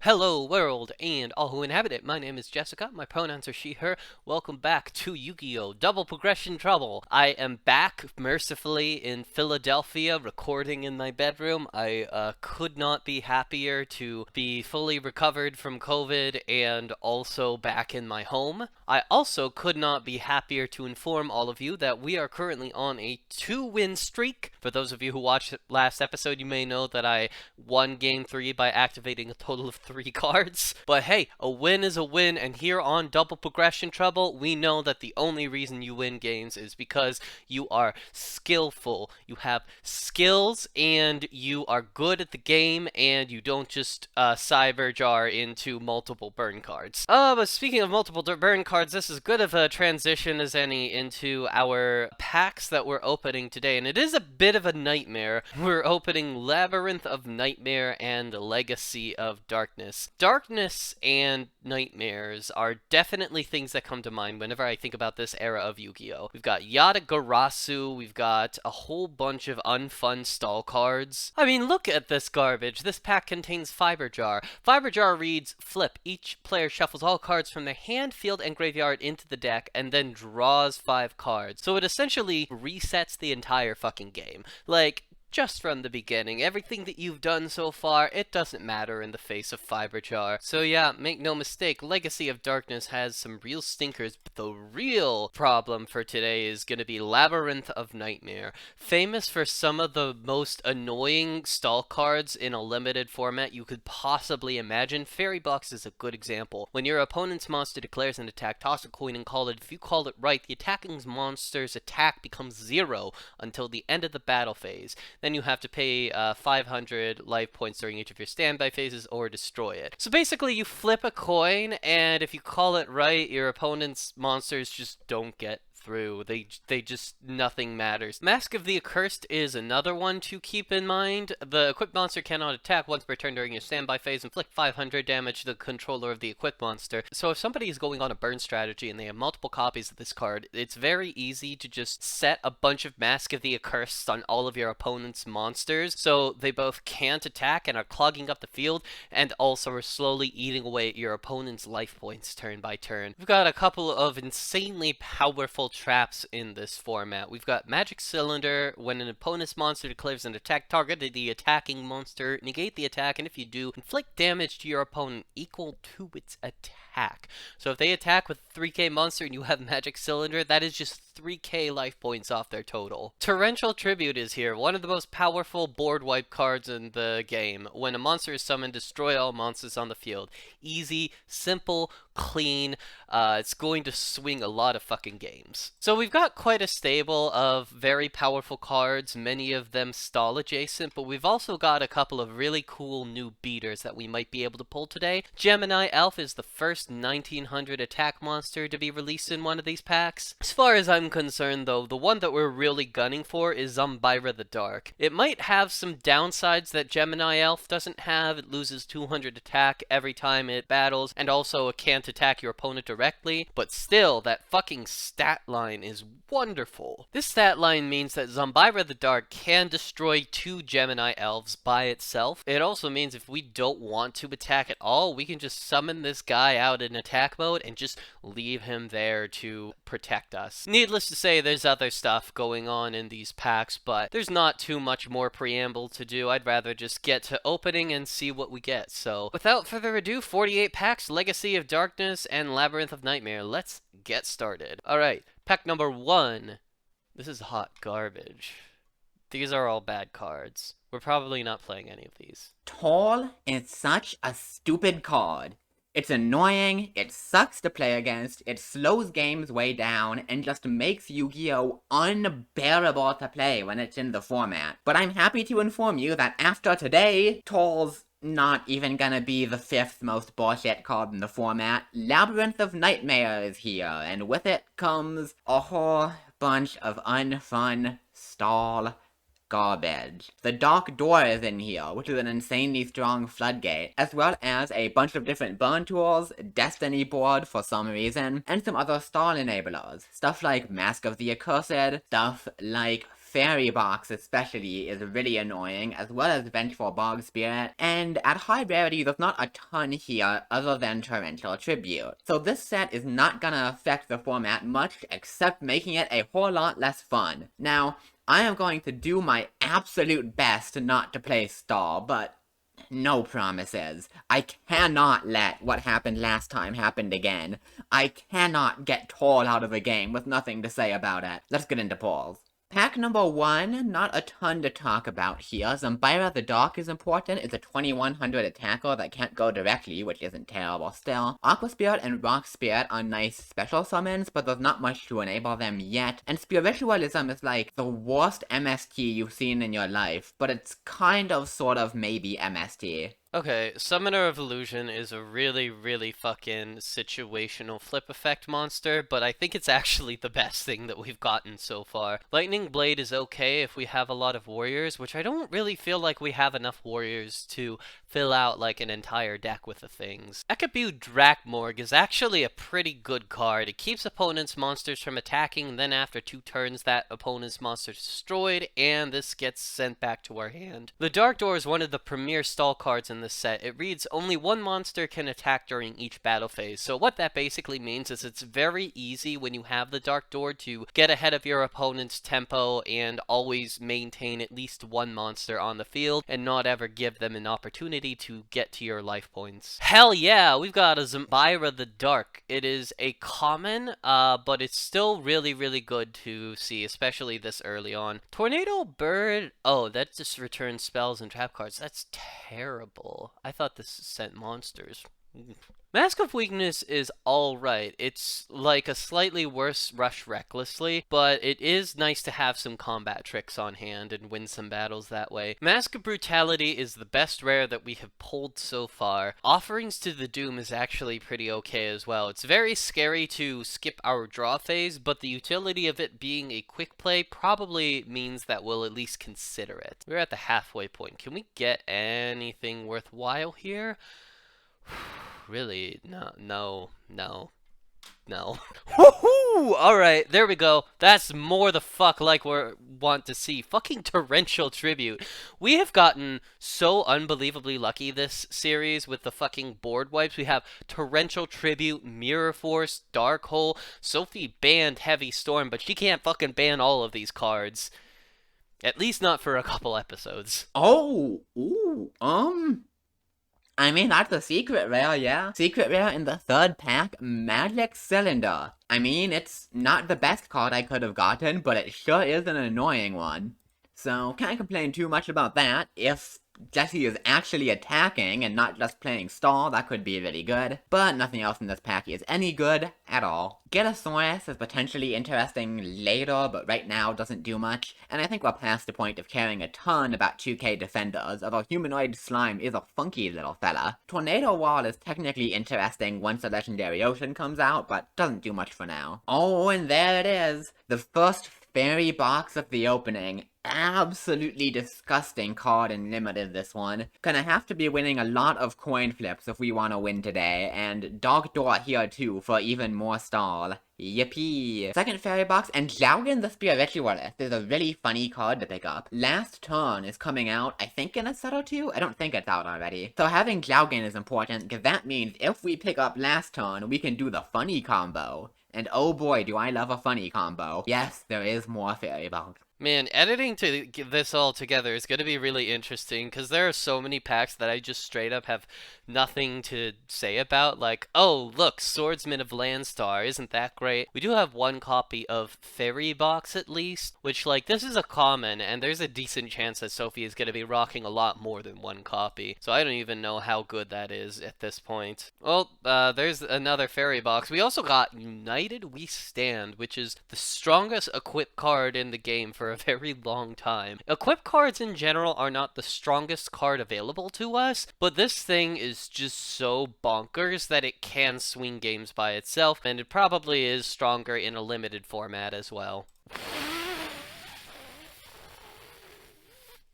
Hello world and all who inhabit it. My name is Jessica. My pronouns are she, her. Welcome back to Yu-Gi-Oh! Double Progression Trouble. I am back mercifully in Philadelphia recording in my bedroom. I could not be happier to be fully recovered from COVID and also back in my home. I also could not be happier to inform all of you that we are currently on a 2-win streak. For those of you who watched last episode, you may know that I won game 3 by activating a total of 3 cards. But hey, a win is a win, and here on Double Progression Trouble, we know that the only reason you win games is because you are skillful. You have skills, and you are good at the game, and you don't just cyber jar into multiple burn cards. But speaking of multiple burn cards, this is good of a transition as any into our packs that we're opening today, and it is a bit of a nightmare. We're opening Labyrinth of Nightmare and Legacy of Darkness. Darkness and nightmares are definitely things that come to mind whenever I think about this era of Yu-Gi-Oh! We've got Yatagarasu, we've got a whole bunch of unfun stall cards. I mean, look at this garbage. This pack contains Fiber Jar. Fiber Jar reads, flip. Each player shuffles all cards from their hand, field, and graveyard into the deck, and then draws 5 cards. So it essentially resets the entire fucking game. Like, just from the beginning. Everything that you've done so far, it doesn't matter in the face of Fiber Jar. So yeah, make no mistake, Legacy of Darkness has some real stinkers, but the real problem for today is going to be Labyrinth of Nightmare. Famous for some of the most annoying stall cards in a limited format you could possibly imagine, Fairy Box is a good example. When your opponent's monster declares an attack, toss a coin and call it. If you call it right, the attacking monster's attack becomes 0 until the end of the battle phase. Then you have to pay 500 life points during each of your standby phases or destroy it. So basically you flip a coin, and if you call it right, your opponent's monsters just don't get through. They just, nothing matters. Mask of the Accursed is another one to keep in mind. The equipped monster cannot attack once per turn during your standby phase. Inflict 500 damage to the controller of the equipped monster. So if somebody is going on a burn strategy and they have multiple copies of this card, it's very easy to just set a bunch of Mask of the Accursed on all of your opponent's monsters, so they both can't attack and are clogging up the field, and also are slowly eating away at your opponent's life points turn by turn. We've got a couple of insanely powerful traps in this format. We've got Magic Cylinder. When an opponent's monster declares an attack, target the attacking monster, negate the attack, and if you do, inflict damage to your opponent equal to its attack. So if they attack with a 3k monster and you have Magic Cylinder, that is just 3k life points off their total. Torrential Tribute is here, one of the most powerful board wipe cards in the game. When a monster is summoned, destroy all monsters on the field. Easy, simple, clean. It's going to swing a lot of fucking games. So we've got quite a stable of very powerful cards, many of them stall adjacent, but we've also got a couple of really cool new beaters that we might be able to pull today. Gemini Elf is the first 1900 attack monster to be released in one of these packs. As far as I'm concerned though, the one that we're really gunning for is Zumbira the Dark. It might have some downsides that Gemini Elf doesn't have. It loses 200 attack every time it battles, and also it can't attack your opponent directly, but still, that fucking stat line is wonderful. This stat line means that Zumbira the Dark can destroy 2 Gemini Elves by itself. It also means if we don't want to attack at all, we can just summon this guy out in attack mode and just leave him there to protect us. Needless to say, there's other stuff going on in these packs, but there's not too much more preamble to do. I'd rather just get to opening and see what we get. So without further ado, 48 packs, Legacy of Darkness and Labyrinth of Nightmare. Let's get started. Alright, pack number 1. This is hot garbage. These are all bad cards. We're probably not playing any of these. Tall is such a stupid card. It's annoying, it sucks to play against, it slows games way down, and just makes Yu-Gi-Oh! Unbearable to play when it's in the format. But I'm happy to inform you that after today, Tall's not even gonna be the 5th most bullshit card in the format. Labyrinth of Nightmare is here, and with it comes a whole bunch of unfun stall garbage. The Dark Door is in here, which is an insanely strong floodgate, as well as a bunch of different burn tools, Destiny board for some reason, and some other stall enablers. Stuff like Mask of the Accursed, stuff like Fairy Box especially is really annoying, as well as Vengeful Bog Spirit, and at high rarity there's not a ton here other than Torrential Tribute. So this set is not gonna affect the format much, except making it a whole lot less fun. Now, I am going to do my absolute best not to play stall, but no promises. I cannot let what happened last time happen again. I cannot get told out of a game with nothing to say about it. Let's get into polls. Pack number 1, not a ton to talk about here. Zambira the Dark is important. It's a 2100 attacker that can't go directly, which isn't terrible still. Aqua Spirit and Rock Spirit are nice special summons, but there's not much to enable them yet. And Spiritualism is like the worst MST you've seen in your life, but it's kind of, sort of, maybe MST. Okay, Summoner of Illusion is a really, really fucking situational flip effect monster, but I think it's actually the best thing that we've gotten so far. Lightning Blade is okay if we have a lot of warriors, which I don't really feel like we have enough warriors to fill out like an entire deck with the things. Ekabu Drakmorg is actually a pretty good card. It keeps opponents' monsters from attacking, then after 2 turns that opponent's monster is destroyed, and this gets sent back to our hand. The Dark Door is one of the premier stall cards in this set. It reads only 1 monster can attack during each battle phase. So what that basically means is it's very easy when you have the Dark Door to get ahead of your opponent's tempo and always maintain at least 1 monster on the field and not ever give them an opportunity to get to your life points. Hell yeah, we've got a Zambira the Dark. It is a common, but it's still really, really good to see, especially this early on. Tornado Bird, oh, that just returns spells and trap cards. That's terrible. I thought this sent monsters. Mask of Weakness is alright. It's like a slightly worse Rush Recklessly, but it is nice to have some combat tricks on hand and win some battles that way. Mask of Brutality is the best rare that we have pulled so far. Offerings to the Doom is actually pretty okay as well. It's very scary to skip our draw phase, but the utility of it being a quick play probably means that we'll at least consider it. We're at the halfway point. Can we get anything worthwhile here? Really? No. Woohoo! Alright, there we go. That's more the fuck like we want to see. Fucking Torrential Tribute. We have gotten so unbelievably lucky this series with the fucking board wipes. We have Torrential Tribute, Mirror Force, Dark Hole. Sophie banned Heavy Storm, but she can't fucking ban all of these cards. At least not for a couple episodes. Oh, I mean, that's a secret rare, yeah. Secret rare in the 3rd pack, Magic Cylinder. I mean, it's not the best card I could have gotten, but it sure is an annoying one. So, can't complain too much about that. If Jessie is actually attacking and not just playing stall, that could be really good. But nothing else in this pack is any good at all. Getasaurus is potentially interesting later, but right now doesn't do much, and I think we're past the point of caring a ton about 2K defenders, although Humanoid Slime is a funky little fella. Tornado Wall is technically interesting once the Legendary Ocean comes out, but doesn't do much for now. Oh, and there it is! The first Fairy Box of the opening. Absolutely disgusting card in limited, this one. Gonna have to be winning a lot of coin flips if we want to win today, and Dark Door here too for even more stall. Yippee! Second Fairy Box, and Jaugen the Spiritualist is a really funny card to pick up. Last Turn is coming out, I think in a set or two? I don't think it's out already. So having Jaugen is important, because that means if we pick up Last Turn, we can do the funny combo. And oh boy, do I love a funny combo. Yes, there is more Fairy Box. Man, editing to get this all together is going to be really interesting because there are so many packs that I just straight up have nothing to say about. Like, oh, look, Swordsman of Landstar, isn't that great? We do have 1 copy of Fairy Box at least, which, like, this is a common, and there's a decent chance that Sophie is going to be rocking a lot more than 1 copy. So I don't even know how good that is at this point. Well, there's another Fairy Box. We also got United We Stand, which is the strongest equip card in the game for a very long time. Equip cards in general are not the strongest card available to us, but this thing is just so bonkers that it can swing games by itself, and it probably is stronger in a limited format as well.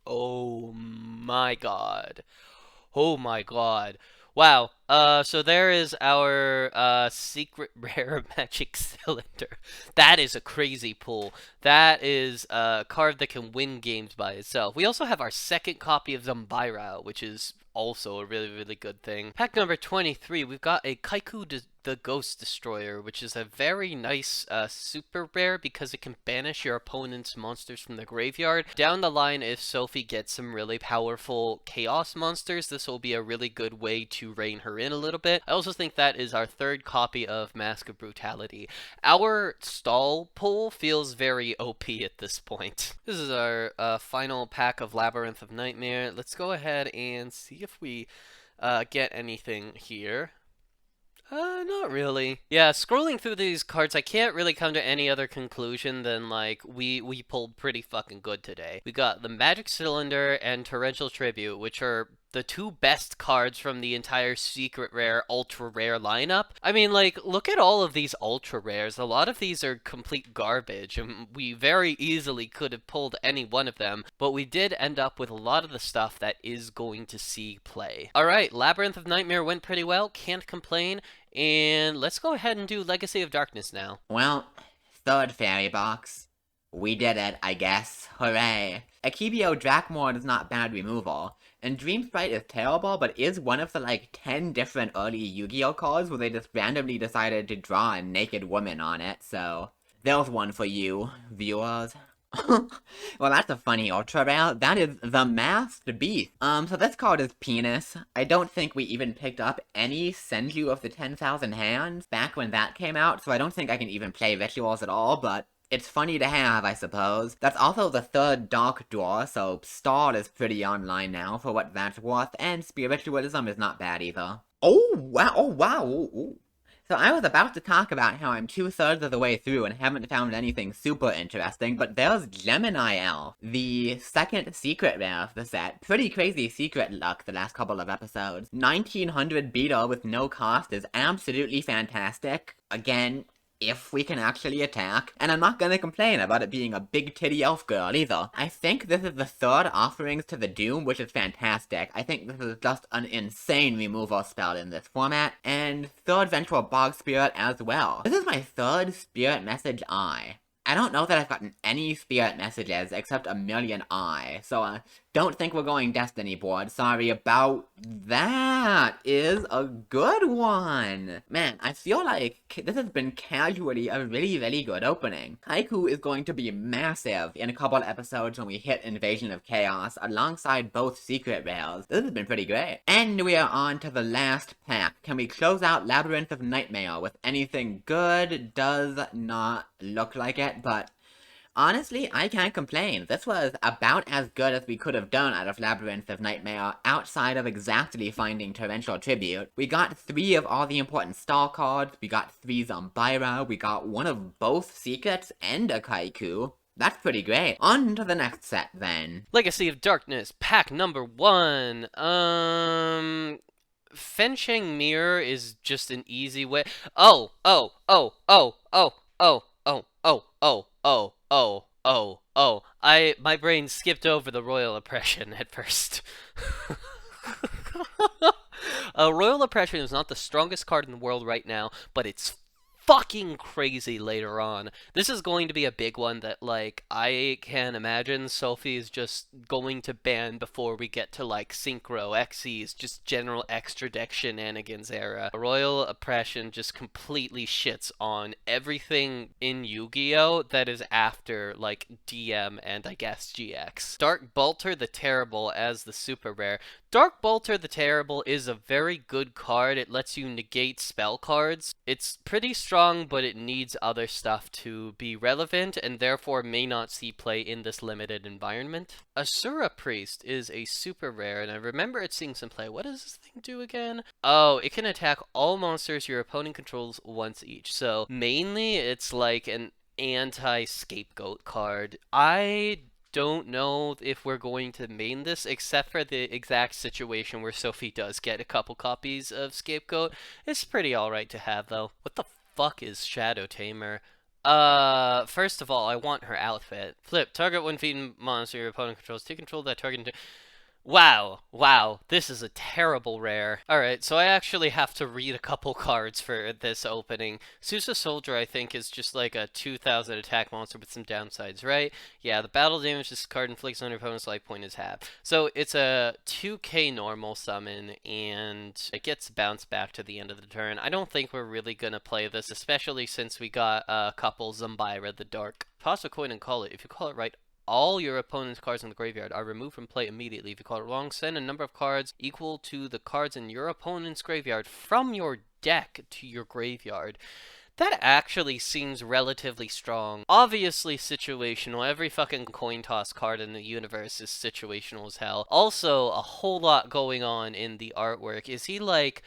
Oh my god. Oh my god. Wow. So there is our secret rare magic cylinder. That is a crazy pull. That is a card that can win games by itself. We also have our second copy of Zambira, which is also a really, really good thing. Pack number 23, we've got a the Ghost Destroyer, which is a very nice super rare because it can banish your opponent's monsters from the graveyard. Down the line, if Sophie gets some really powerful chaos monsters, this will be a really good way to rein her in a little bit. I also think that is our third copy of Mask of Brutality. Our stall pull feels very OP at this point. This is our final pack of Labyrinth of Nightmare. Let's go ahead and see if we get anything here. Not really. Yeah, scrolling through these cards, I can't really come to any other conclusion than, like, we pulled pretty fucking good today. We got the Magic Cylinder and Torrential Tribute, which are the two best cards from the entire secret rare, ultra rare lineup. I mean, like, look at all of these ultra rares. A lot of these are complete garbage, and we very easily could have pulled any one of them, but we did end up with a lot of the stuff that is going to see play. Alright, Labyrinth of Nightmare went pretty well, can't complain. And let's go ahead and do Legacy of Darkness now. Well, third fairy box. We did it, I guess. Hooray. Akibio Drakmord is not bad removal. And Dream Sprite is terrible, but is one of the, like, 10 different early Yu-Gi-Oh cards where they just randomly decided to draw a naked woman on it, so there's one for you, viewers. Well, that's a funny ultra rare. That is the Masked Beast. So this card is Penis. I don't think we even picked up any Senju of the 10,000 Hands back when that came out, so I don't think I can even play Rituals at all, but it's funny to have, I suppose. That's also the third Dark Door, so Star is pretty online now for what that's worth, and Spiritualism is not bad either. Oh, wow, oh, wow, ooh, ooh. So I was about to talk about how I'm 2/3 of the way through and haven't found anything super interesting, but there's Gemini Elf, the second secret rare of the set. Pretty crazy secret luck the last couple of episodes. 1900 beta with no cost is absolutely fantastic. Again, if we can actually attack, and I'm not gonna complain about it being a big titty elf girl either. I think this is the third offerings to the Doom, which is fantastic. I think this is just an insane removal spell in this format, and third Ventral Bog Spirit as well. This is my third Spirit Message I don't know that I've gotten any Spirit Messages except a million so don't think we're going Destiny board. Sorry about that. Is a good one. Man, I feel like this has been casually a really, really good opening. Haiku is going to be massive in a couple episodes when we hit Invasion of Chaos alongside both secret rares. This has been pretty great. And we are on to the last pack. Can we close out Labyrinth of Nightmare with anything good? Does not look like it, but honestly, I can't complain. This was about as good as we could have done out of Labyrinth of Nightmare, outside of exactly finding Torrential Tribute. We got 3 of all the important star cards, we got 3 Zambira, we got one of both secrets and a Kaiku. That's pretty great. On to the next set, then. Legacy of Darkness, pack number 1. Fencheng Mirror is just an easy way. Oh, oh, oh, oh, oh, oh, oh, oh, oh, oh, my brain skipped over the Royal Oppression at first. Royal Oppression is not the strongest card in the world right now, but it's fucking crazy later on. This is going to be a big one that, like, I can imagine Sophie is just going to ban before we get to, like, Synchro, Xyz, just general extra deck shenanigans era. Royal Oppression just completely shits on everything in Yu-Gi-Oh! That is after, like, DM and, I guess, GX. Dark Bolter the Terrible as the super rare. Dark Bolter the Terrible is a very good card. It lets you negate spell cards. It's pretty strong, but it needs other stuff to be relevant, and therefore may not see play in this limited environment. Asura Priest is a super rare, and I remember it seeing some play. What does this thing do again? Oh, it can attack all monsters your opponent controls once each. So mainly it's like an anti-scapegoat card. I don't know if we're going to main this, except for the exact situation where Sophie does get a couple copies of Scapegoat. It's pretty alright to have, though. What the fuck is Shadow Tamer? First of all, I want her outfit. Flip, target one feet monster your opponent controls. Take control of that target. Wow, this is a terrible rare. Alright, so I actually have to read a couple cards for this opening. Sousa Soldier, I think, is just like a 2000 attack monster with some downsides, right? Yeah, the battle damage this card inflicts on your opponent's life point is half. So it's a 2k normal summon, and it gets bounced back to the end of the turn. I don't think we're really gonna play this, especially since we got a couple Zumbira the Dark. Toss a coin and call it. If you call it right, all your opponent's cards in the graveyard are removed from play immediately. If you call it wrong, send a number of cards equal to the cards in your opponent's graveyard from your deck to your graveyard. That actually seems relatively strong. Obviously situational. Every fucking coin toss card in the universe is situational as hell. Also, a whole lot going on in the artwork. Is he like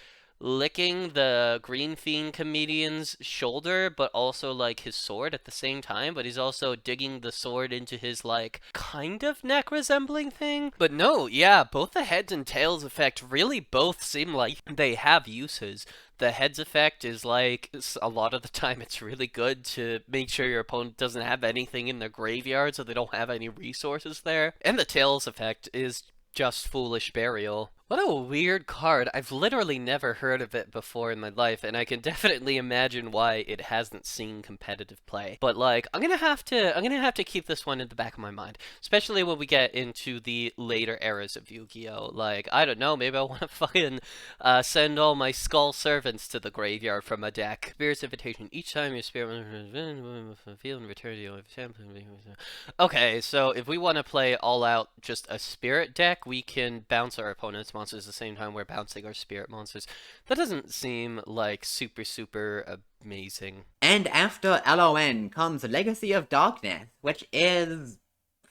licking the Green Fiend comedian's shoulder, but also like his sword at the same time? But he's also digging the sword into his like kind of neck resembling thing. But no, yeah, both the heads and tails effect really both seem like they have uses. The heads effect is like, a lot of the time it's really good to make sure your opponent doesn't have anything in their graveyard so they don't have any resources there. And the tails effect is just Foolish Burial. What a weird card. I've literally never heard of it before in my life, and I can definitely imagine why it hasn't seen competitive play. But like, I'm gonna have to keep this one in the back of my mind, especially when we get into the later eras of Yu-Gi-Oh. Like, I don't know, maybe I want to fucking send all my Skull Servants to the graveyard from a deck. Spirit's Invitation. Each time your spirit feel and return to you. Okay, so if we want to play all out just a spirit deck, we can bounce our opponent's monsters at the same time we're bouncing our spirit monsters. That doesn't seem like super amazing. And after LON comes Legacy of Darkness, which is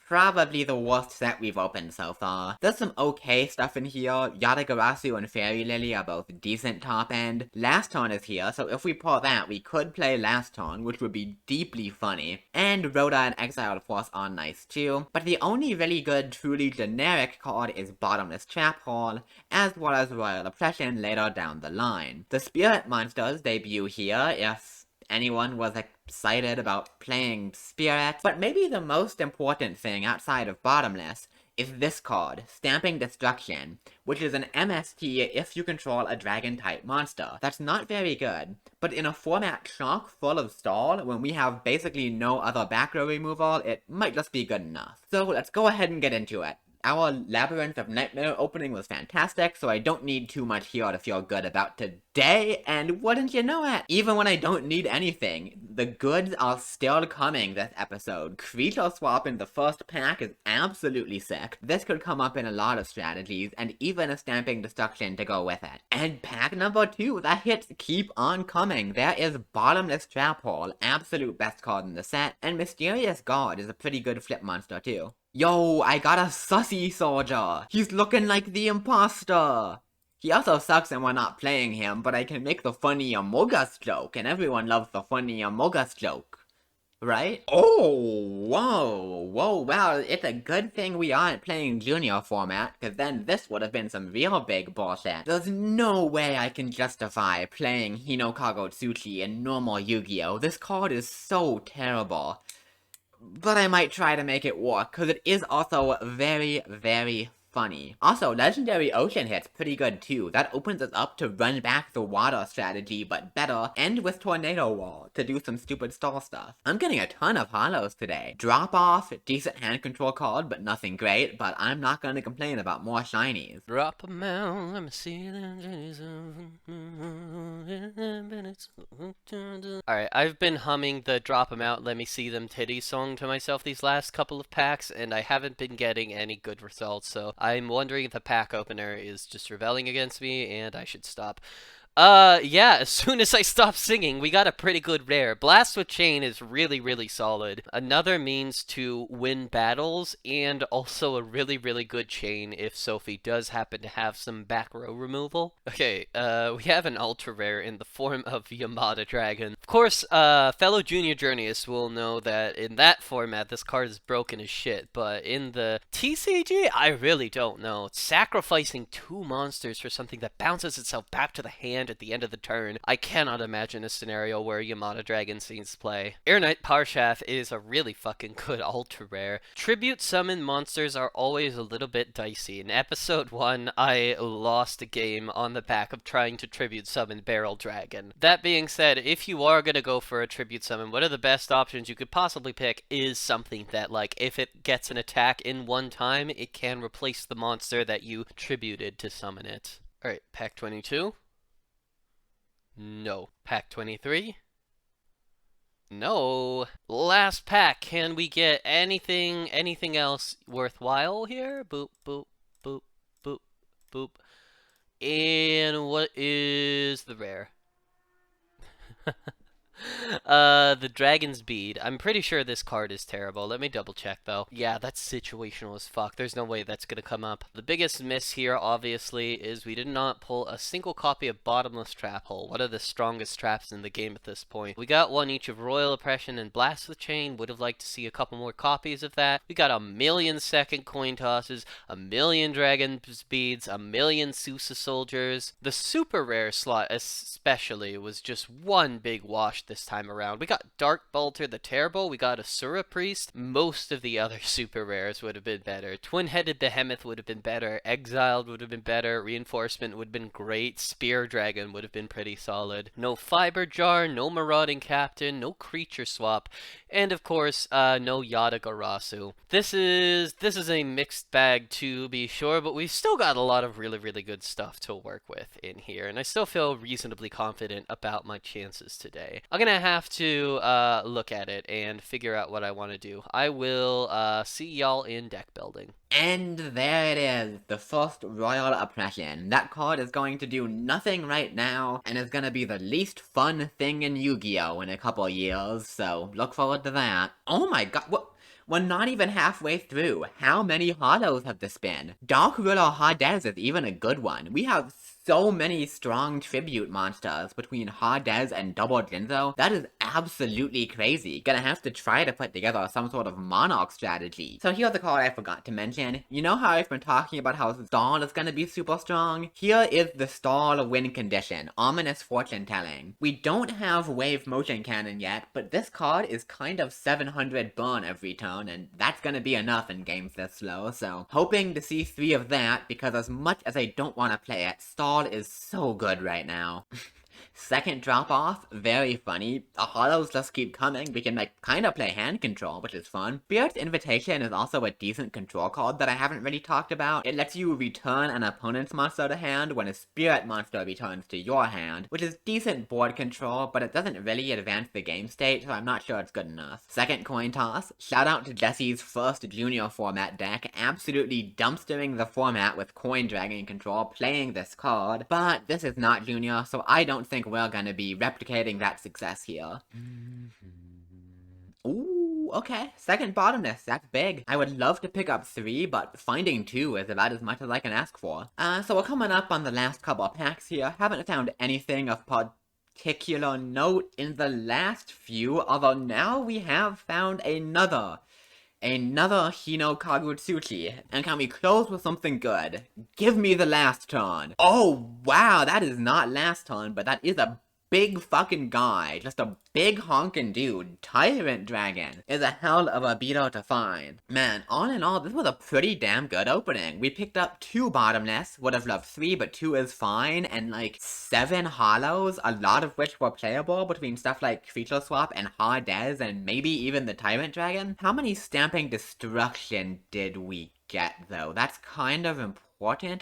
probably the worst set we've opened so far. There's some okay stuff in here. Yatagarasu and Fairy Lily are both decent top end. Last Turn is here, so if we pull that, we could play Last Turn, which would be deeply funny. And Rhoda and Exiled Force are nice too. But the only really good, truly generic card is Bottomless Trap Hole, as well as Royal Oppression later down the line. The Spirit Monsters debut here if anyone was excited about playing Spirit. But maybe the most important thing outside of Bottomless is this card, Stamping Destruction, which is an MST if you control a dragon-type monster. That's not very good, but in a format chock full of stall, when we have basically no other back row removal, it might just be good enough. So let's go ahead and get into it. Our Labyrinth of Nightmare opening was fantastic, so I don't need too much here to feel good about today, and wouldn't you know it? Even when I don't need anything, the goods are still coming this episode. Creature Swap in the first pack is absolutely sick. This could come up in a lot of strategies, and even a Stamping Destruction to go with it. And pack number 2, the hits keep on coming. There is Bottomless Trap Hole, absolute best card in the set, and Mysterious God is a pretty good flip monster too. Yo, I got a sussy soldier! He's looking like the imposter! He also sucks and we're not playing him, but I can make the funny Amogus joke, and everyone loves the funny Amogus joke. Right? Oh, whoa, well, it's a good thing we aren't playing junior format, cause then this would have been some real big bullshit. There's no way I can justify playing Hinokago Tsuchi in normal Yu-Gi-Oh! This card is so terrible. But I might try to make it work, because it is also very funny. Also, Legendary Ocean hit's pretty good too. That opens us up to run back the water strategy, but better, and with Tornado Wall to do some stupid stall stuff. I'm getting a ton of hollows today. Drop off, decent hand control card, but nothing great, but I'm not gonna complain about more shinies. Drop 'em out, let me see them. Alright, I've been humming the Drop 'em out, let me see them titties song to myself these last couple of packs, and I haven't been getting any good results, so I'm wondering if the pack opener is just rebelling against me, and I should stop. Yeah, as soon as I stop singing, we got a pretty good rare. Blast with Chain is really solid. Another means to win battles, and also a really good chain if Sophie does happen to have some back row removal. Okay, we have an ultra rare in the form of Yamada Dragon. Of course, fellow junior journeyers will know that in that format, this card is broken as shit, but in the TCG, I really don't know. Sacrificing 2 monsters for something that bounces itself back to the hand hand at the end of the turn. I cannot imagine a scenario where Yamada Dragon scenes play. Air Knight Parshath is a really fucking good ultra rare. Tribute summon monsters are always a little bit dicey. In episode 1, I lost a game on the back of trying to tribute summon Barrel Dragon. That being said, if you are gonna go for a tribute summon, one of the best options you could possibly pick is something that, like, if it gets an attack in one time, it can replace the monster that you tributed to summon it. Alright, pack 22. No. Pack 23. No. Last pack. Can we get anything else worthwhile here? Boop, boop, boop, boop, boop. And what is the rare? The Dragon's Bead. I'm pretty sure this card is terrible. Let me double check, though. Yeah, that's situational as fuck. There's no way that's gonna come up. The biggest miss here, obviously, is we did not pull a single copy of Bottomless Trap Hole, one of the strongest traps in the game at this point. We got one each of Royal Oppression and Blast the Chain. Would have liked to see a couple more copies of that. We got a million second coin tosses, a million Dragon's Beads, a million Sousa Soldiers. The super rare slot, especially, was just one big wash this time around. We got Dark Bolter the Terrible, we got Asura Priest. Most of the other super rares would have been better. Twin-Headed Behemoth would have been better, Exiled would have been better, Reinforcement would have been great, Spear Dragon would have been pretty solid. No Fiber Jar, no Marauding Captain, no Creature Swap, and of course, no Yada Garasu. This is a mixed bag to be sure, but we've still got a lot of really good stuff to work with in here, and I still feel reasonably confident about my chances today. I'm gonna have to look at it and figure out what I want to do. I will see y'all in deck building. And there it is, the first Royal Oppression. That card is going to do nothing right now, and is gonna be the least fun thing in Yu-Gi-Oh! In a couple years, so look forward to that. Oh my god, what? We're not even halfway through. How many hollows have this been? Dark Ruler Hades is even a good one. We have so many strong tribute monsters between Hades and Double Jinzo. That is absolutely crazy. Gonna have to try to put together some sort of Monarch strategy. So here's a card I forgot to mention. You know how I've been talking about how Stall is gonna be super strong? Here is the Stall win condition, Ominous Fortune Telling. We don't have Wave Motion Cannon yet, but this card is kind of 700 burn every turn, and that's gonna be enough in games this slow, so hoping to see 3 of that, because as much as I don't want to play it, Stall is so good right now. Second drop off, very funny. The hollows just keep coming. We can kind of play hand control, which is fun. Spirit's Invitation is also a decent control card that I haven't really talked about. It lets you return an opponent's monster to hand when a spirit monster returns to your hand, which is decent board control, but it doesn't really advance the game state, so I'm not sure it's good enough. Second coin toss, shout out to Jesse's first junior format deck, absolutely dumpstering the format with Coin Dragon control, playing this card, but this is not junior, so I don't think we're gonna be replicating that success here. Ooh, okay. Second bottomless, that's big. I would love to pick up 3, but finding 2 is about as much as I can ask for. So we're coming up on the last couple of packs here. Haven't found anything of particular note in the last few, although now we have found another Hino Kagutsuchi. And can we close with something good? Give me the last turn. Oh, wow, that is not last turn, but that is a big fucking guy. Just a big honkin' dude. Tyrant Dragon is a hell of a beater to find. Man, all in all, this was a pretty damn good opening. We picked up 2 bottomless, would have loved 3, but 2 is fine, and 7 hollows, a lot of which were playable between stuff like Creature Swap and Hades and maybe even the Tyrant Dragon. How many Stamping Destruction did we get, though? That's kind of important.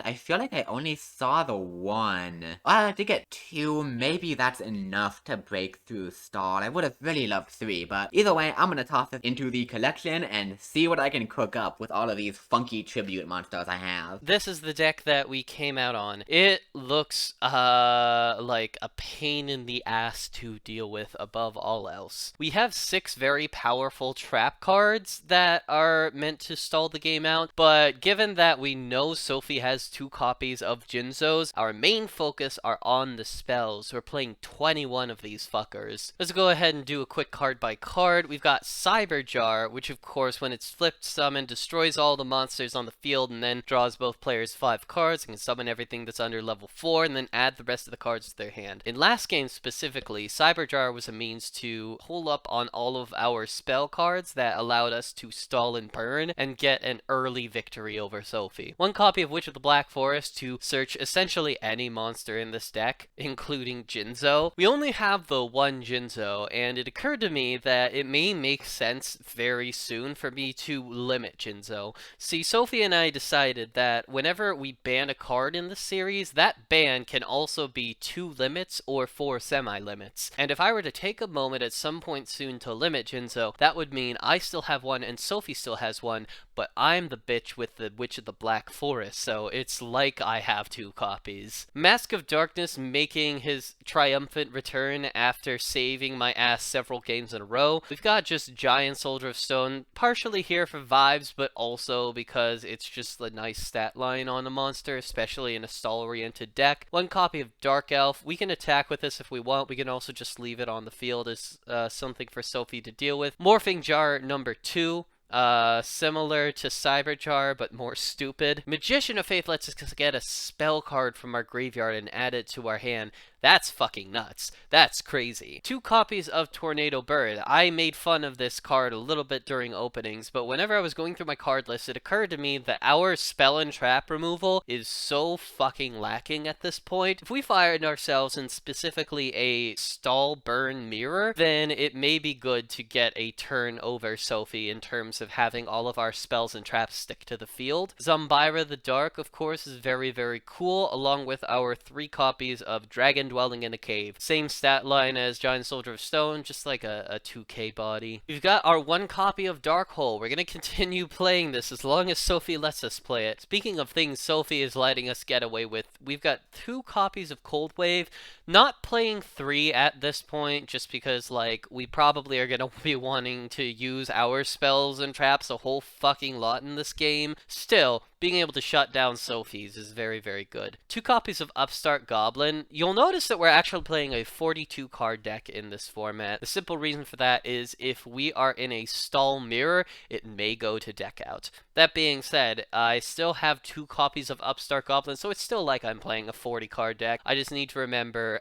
I feel like I only saw the 1. I did get 2, maybe that's enough to break through Stall. I would have really loved 3, but either way, I'm gonna toss it into the collection and see what I can cook up with all of these funky tribute monsters I have. This is the deck that we came out on. It looks like a pain in the ass to deal with above all else. We have 6 very powerful trap cards that are meant to stall the game out, but given that we know so Sophie has 2 copies of Jinzos. Our main focus are on the spells. We're playing 21 of these fuckers. Let's go ahead and do a quick card by card. We've got Cyber Jar, which of course when it's flipped summon destroys all the monsters on the field and then draws both players 5 cards and can summon everything that's under level 4 and then add the rest of the cards to their hand. In last game specifically, Cyber Jar was a means to hold up on all of our spell cards that allowed us to stall and burn and get an early victory over Sophie. 1 copy of Witch of the Black Forest to search essentially any monster in this deck, including Jinzo. We only have the 1 Jinzo, and it occurred to me that it may make sense very soon for me to limit Jinzo. See, Sophie and I decided that whenever we ban a card in the series, that ban can also be 2 limits or 4 semi-limits. And if I were to take a moment at some point soon to limit Jinzo, that would mean I still have 1 and Sophie still has 1, but I'm the bitch with the Witch of the Black Forest, so it's like I have 2 copies. Mask of Darkness making his triumphant return after saving my ass several games in a row. We've got just Giant Soldier of Stone, partially here for vibes, but also because it's just a nice stat line on a monster, especially in a stall-oriented deck. 1 copy of Dark Elf. We can attack with this if we want. We can also just leave it on the field as something for Sophie to deal with. Morphing Jar number 2. Similar to Cyber Jar, but more stupid. Magician of Faith lets us get a spell card from our graveyard and add it to our hand. That's fucking nuts. That's crazy. 2 copies of Tornado Bird. I made fun of this card a little bit during openings, but whenever I was going through my card list, it occurred to me that our spell and trap removal is so fucking lacking at this point. If we find ourselves in specifically a stall burn mirror, then it may be good to get a turn over Sophie in terms of having all of our spells and traps stick to the field. Zombira the Dark, of course, is very, very cool, along with our 3 copies of Dragon Dwelling in a Cave. Same stat line as Giant Soldier of Stone, just like a 2k body. We've got our 1 copy of Dark Hole. We're gonna continue playing this as long as Sophie lets us play it. Speaking of things Sophie is letting us get away with, we've got 2 copies of Cold Wave. Not playing 3 at this point, just because, like, we probably are gonna be wanting to use our spells and traps a whole fucking lot in this game. Still, being able to shut down Sophie's is very, very good. 2 copies of Upstart Goblin. You'll notice that we're actually playing a 42 card deck in this format. The simple reason for that is if we are in a stall mirror, it may go to deck out. That being said, I still have 2 copies of Upstart Goblin, so it's still like I'm playing a 40 card deck. I just need to remember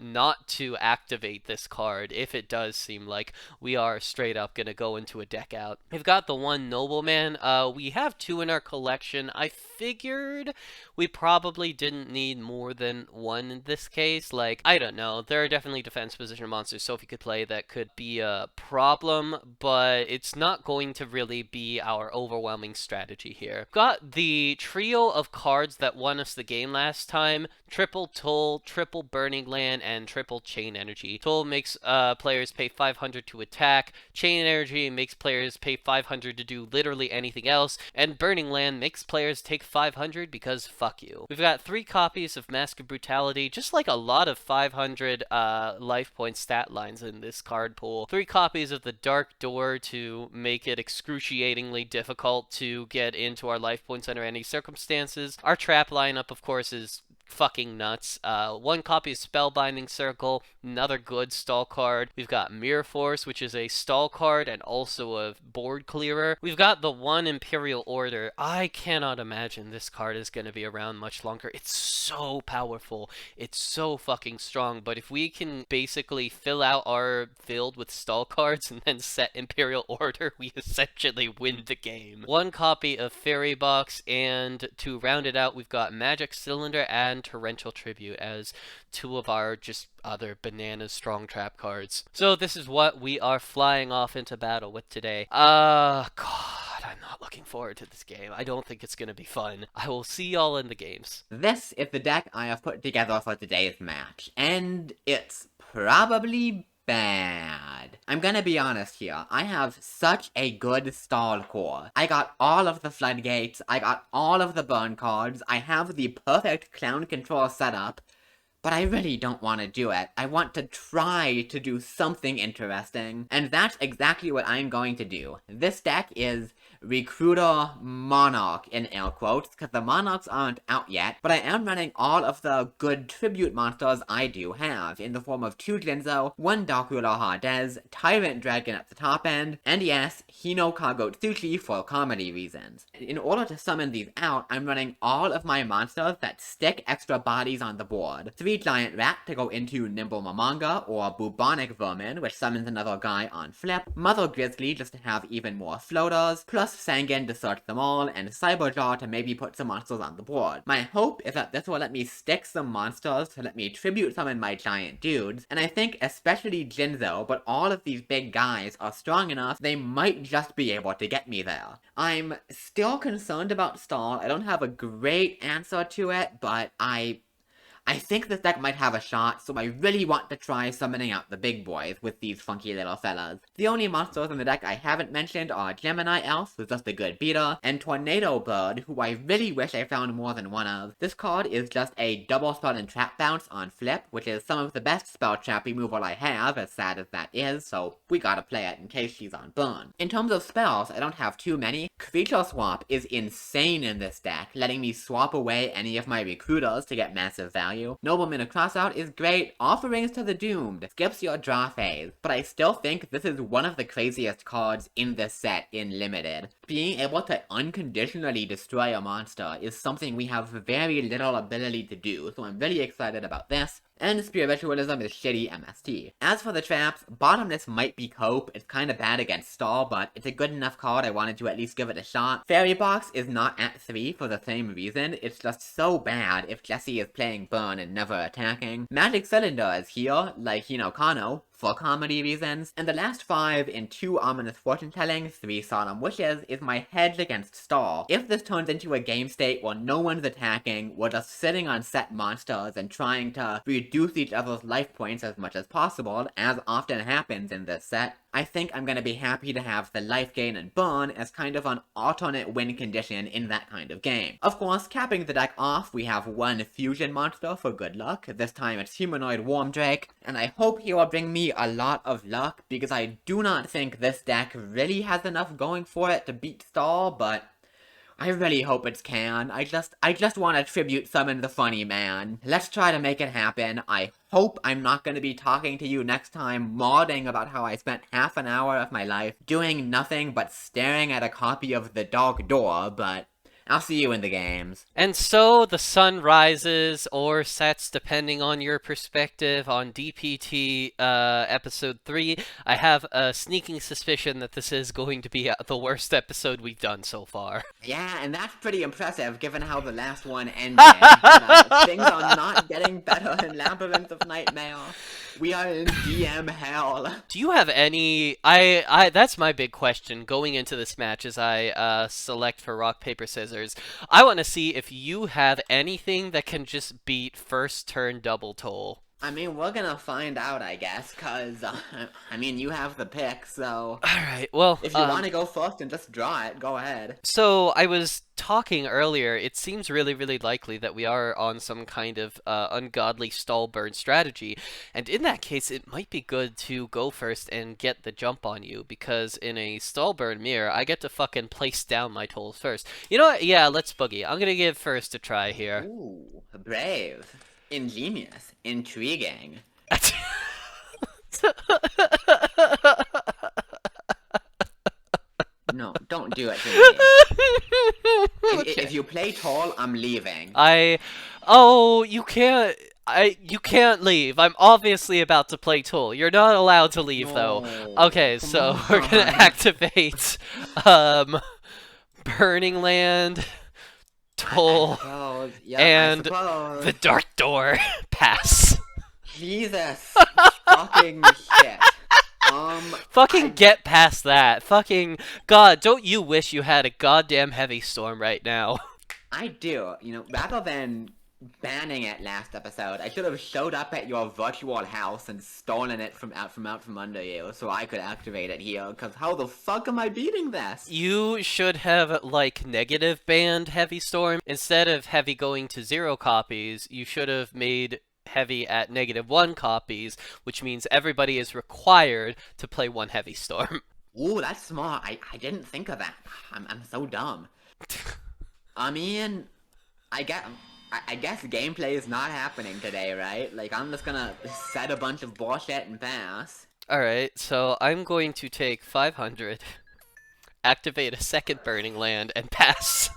not to activate this card if it does seem like we are straight up gonna go into a deck out. We've got the 1 Nobleman. We have 2 in our collection. I figured we probably didn't need more than 1 in this case. Like, I don't know. There are definitely defense position monsters Sophie could play that could be a problem, but it's not going to really be our overwhelming strategy here. Got the trio of cards that won us the game last time: triple Toll, triple Burning Land, and triple Chain Energy. Toll makes players pay 500 to attack, Chain Energy makes players pay 500 to do literally anything else, and Burning Land makes players take 500 because fuck you. We've got 3 copies of Mask of Brutality, just like a lot of 500 life point stat lines in this card pool. 3 copies of the Dark Door to make it excruciatingly difficult to get into our life points under any circumstances. Our trap lineup, of course, is fucking nuts. 1 copy of Spellbinding Circle, another good stall card. We've got Mirror Force, which is a stall card and also a board clearer. We've got the 1 Imperial Order. I cannot imagine this card is going to be around much longer. It's so powerful. It's so fucking strong, but if we can basically fill out our field with stall cards and then set Imperial Order, we essentially win the game. 1 copy of Fairy Box, and to round it out, we've got Magic Cylinder and Torrential Tribute as 2 of our just other bananas strong trap cards. So this is what we are flying off into battle with today. God, I'm not looking forward to this game. I don't think it's gonna be fun. I will see y'all in the games. This is the deck I have put together for today's match, and it's probably bad. I'm gonna be honest here. I have such a good stall core. I got all of the floodgates, I got all of the burn cards, I have the perfect clown control setup, but I really don't want to do it. I want to try to do something interesting, and that's exactly what I'm going to do. This deck is Recruiter Monarch in air quotes, because the Monarchs aren't out yet, but I am running all of the good tribute monsters I do have, in the form of 2 Jinzo, 1 Dark Ruler Hades, Tyrant Dragon at the top end, and yes, Hino Kago Tsuchi for comedy reasons. In order to summon these out, I'm running all of my monsters that stick extra bodies on the board. 3 Giant Rat to go into Nimble Mamanga, or Bubonic Vermin, which summons another guy on flip, Mother Grizzly just to have even more floaters, plus Sangan to search them all, and Cyberjaw to maybe put some monsters on the board. My hope is that this will let me stick some monsters to let me tribute summon my giant dudes, and I think especially Jinzo, but all of these big guys are strong enough they might just be able to get me there. I'm still concerned about stall. I don't have a great answer to it, but I think this deck might have a shot, so I really want to try summoning out the big boys with these funky little fellas. The only monsters in the deck I haven't mentioned are Gemini Elf, who's just a good beater, and Tornado Bird, who I really wish I found more than one of. This card is just a double spell and trap bounce on flip, which is some of the best spell trap removal I have, as sad as that is, so we gotta play it in case she's on burn. In terms of spells, I don't have too many. Creature Swap is insane in this deck, letting me swap away any of my recruiters to get massive value. Nobleman of Crossout is great. Offerings to the Doomed skips your draw phase, but I still think this is one of the craziest cards in this set in Limited. Being able to unconditionally destroy a monster is something we have very little ability to do, so I'm really excited about this. And Spiritualism is shitty MST. As for the traps, Bottomless might be cope. It's kinda bad against stall, but it's a good enough card I wanted to at least give it a shot. Fairy Box is not at 3 for the same reason. It's just so bad if Jessie is playing burn and never attacking. Magic Cylinder is here, like Hino Kano, for comedy reasons, and the last 5 in 2 Ominous Fortune Telling, 3 Solemn Wishes is my hedge against stall. If this turns into a game state where no one's attacking, we're just sitting on set monsters and trying to reduce each other's life points as much as possible, as often happens in this set, I think I'm gonna be happy to have the life gain and burn as kind of an alternate win condition in that kind of game. Of course, capping the deck off, we have 1 fusion monster for good luck. This time it's Humanoid Wormdrake, and I hope he will bring me a lot of luck, because I do not think this deck really has enough going for it to beat stall, but I really hope it can. I just want to tribute summon the funny man. Let's try to make it happen. I hope I'm not going to be talking to you next time modding about how I spent half an hour of my life doing nothing but staring at a copy of The Dark Door, but I'll see you in the games. And so the sun rises or sets depending on your perspective on DPT episode 3. I have a sneaking suspicion that this is going to be the worst episode we've done so far. Yeah, and that's pretty impressive given how the last one ended. Things are not getting better in Labyrinth of Nightmare. We are in DM hell. Do you have any... that's my big question going into this match as I select for rock, paper, scissors. I want to see if you have anything that can just beat first turn double toll. I mean, we're gonna find out, I guess, cause, I mean, you have the pick, so... Alright, well... If you want to go first and just draw it, go ahead. So, I was talking earlier, it seems really, really likely that we are on some kind of ungodly stall burn strategy, and in that case, it might be good to go first and get the jump on you, because in a stall burn mirror, I get to fucking place down my tolls first. You know what? Yeah, let's boogie. I'm gonna give first a try here. Ooh, brave. Ingenious. Intriguing. No, don't do it to me. Okay. If you play tall, I'm leaving. Oh, you can't... You can't leave. I'm obviously about to play Tool. You're not allowed to leave, though. Okay, so we're gonna activate, Burning Land, Toll, and the Dark Door. Pass. Jesus fucking shit. Fucking get past that. Fucking... God, don't you wish you had a goddamn heavy storm right now? I do. You know, rather than banning it last episode, I should have showed up at your virtual house and stolen it from out from under you so I could activate it here, because how the fuck am I beating this? You should have, like, negative banned Heavy Storm. Instead of Heavy going to 0 copies, you should have made Heavy at -1 copies, which means everybody is required to play 1 Heavy Storm. Ooh, that's smart. I didn't think of that. I'm so dumb. I mean, I get. I guess gameplay is not happening today, right? Like, I'm just gonna set a bunch of bullshit and pass. Alright, so I'm going to take 500, activate a second burning land, and pass.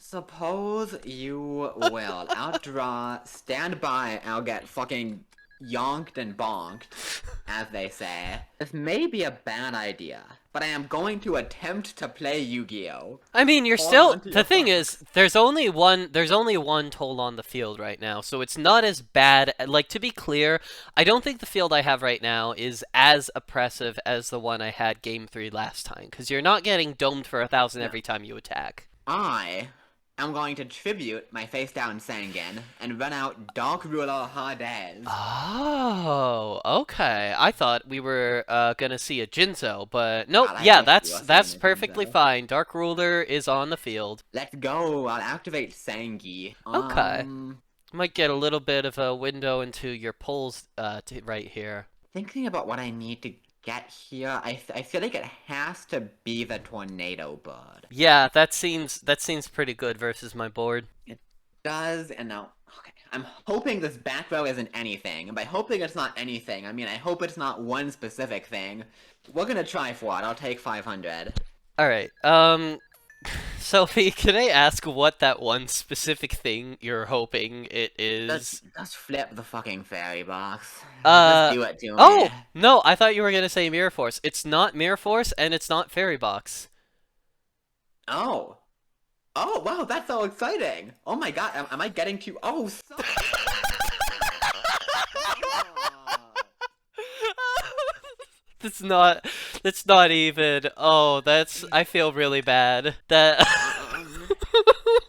Suppose you will. Outdraw, stand by, I'll get fucking yonked and bonked, as they say. This may be a bad idea, but I am going to attempt to play Yu-Gi-Oh! I mean, you're Hold still. on to The your thing butts. is, there's only one toll on the field right now, so it's not as bad. Like, to be clear, I don't think the field I have right now is as oppressive as the one I had game 3 last time, because you're not getting domed for 1,000 Yeah. every time you attack. I am going to tribute my face down Sangan and run out Dark Ruler Hades. Oh, okay. I thought we were gonna see a Jinzo, but nope. God, I Yeah, wish you that's were seeing that's a perfectly Jinzo. fine. Dark Ruler is on the field. Let's go. I'll activate Sangi. Okay. Might get a little bit of a window into your polls right here. Thinking about what I need to get here, I feel like it has to be the tornado bird. Yeah, that seems pretty good versus my board. It does, and now, okay, I'm hoping this back row isn't anything. And by hoping it's not anything, I mean I hope it's not one specific thing. We're gonna try for it. I'll take 500. All right. Sophie, can I ask what that one specific thing you're hoping it is? Let's flip the fucking fairy box. Just Uh. do it to Oh me. no! I thought you were gonna say Mirror Force. It's not Mirror Force, and it's not Fairy Box. Oh. Oh, wow, that's so exciting! Oh my god, am I getting to- Oh, stop! That's not. That's not even. Oh, that's. I feel really bad. That.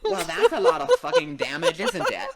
Well, that's a lot of fucking damage, isn't it?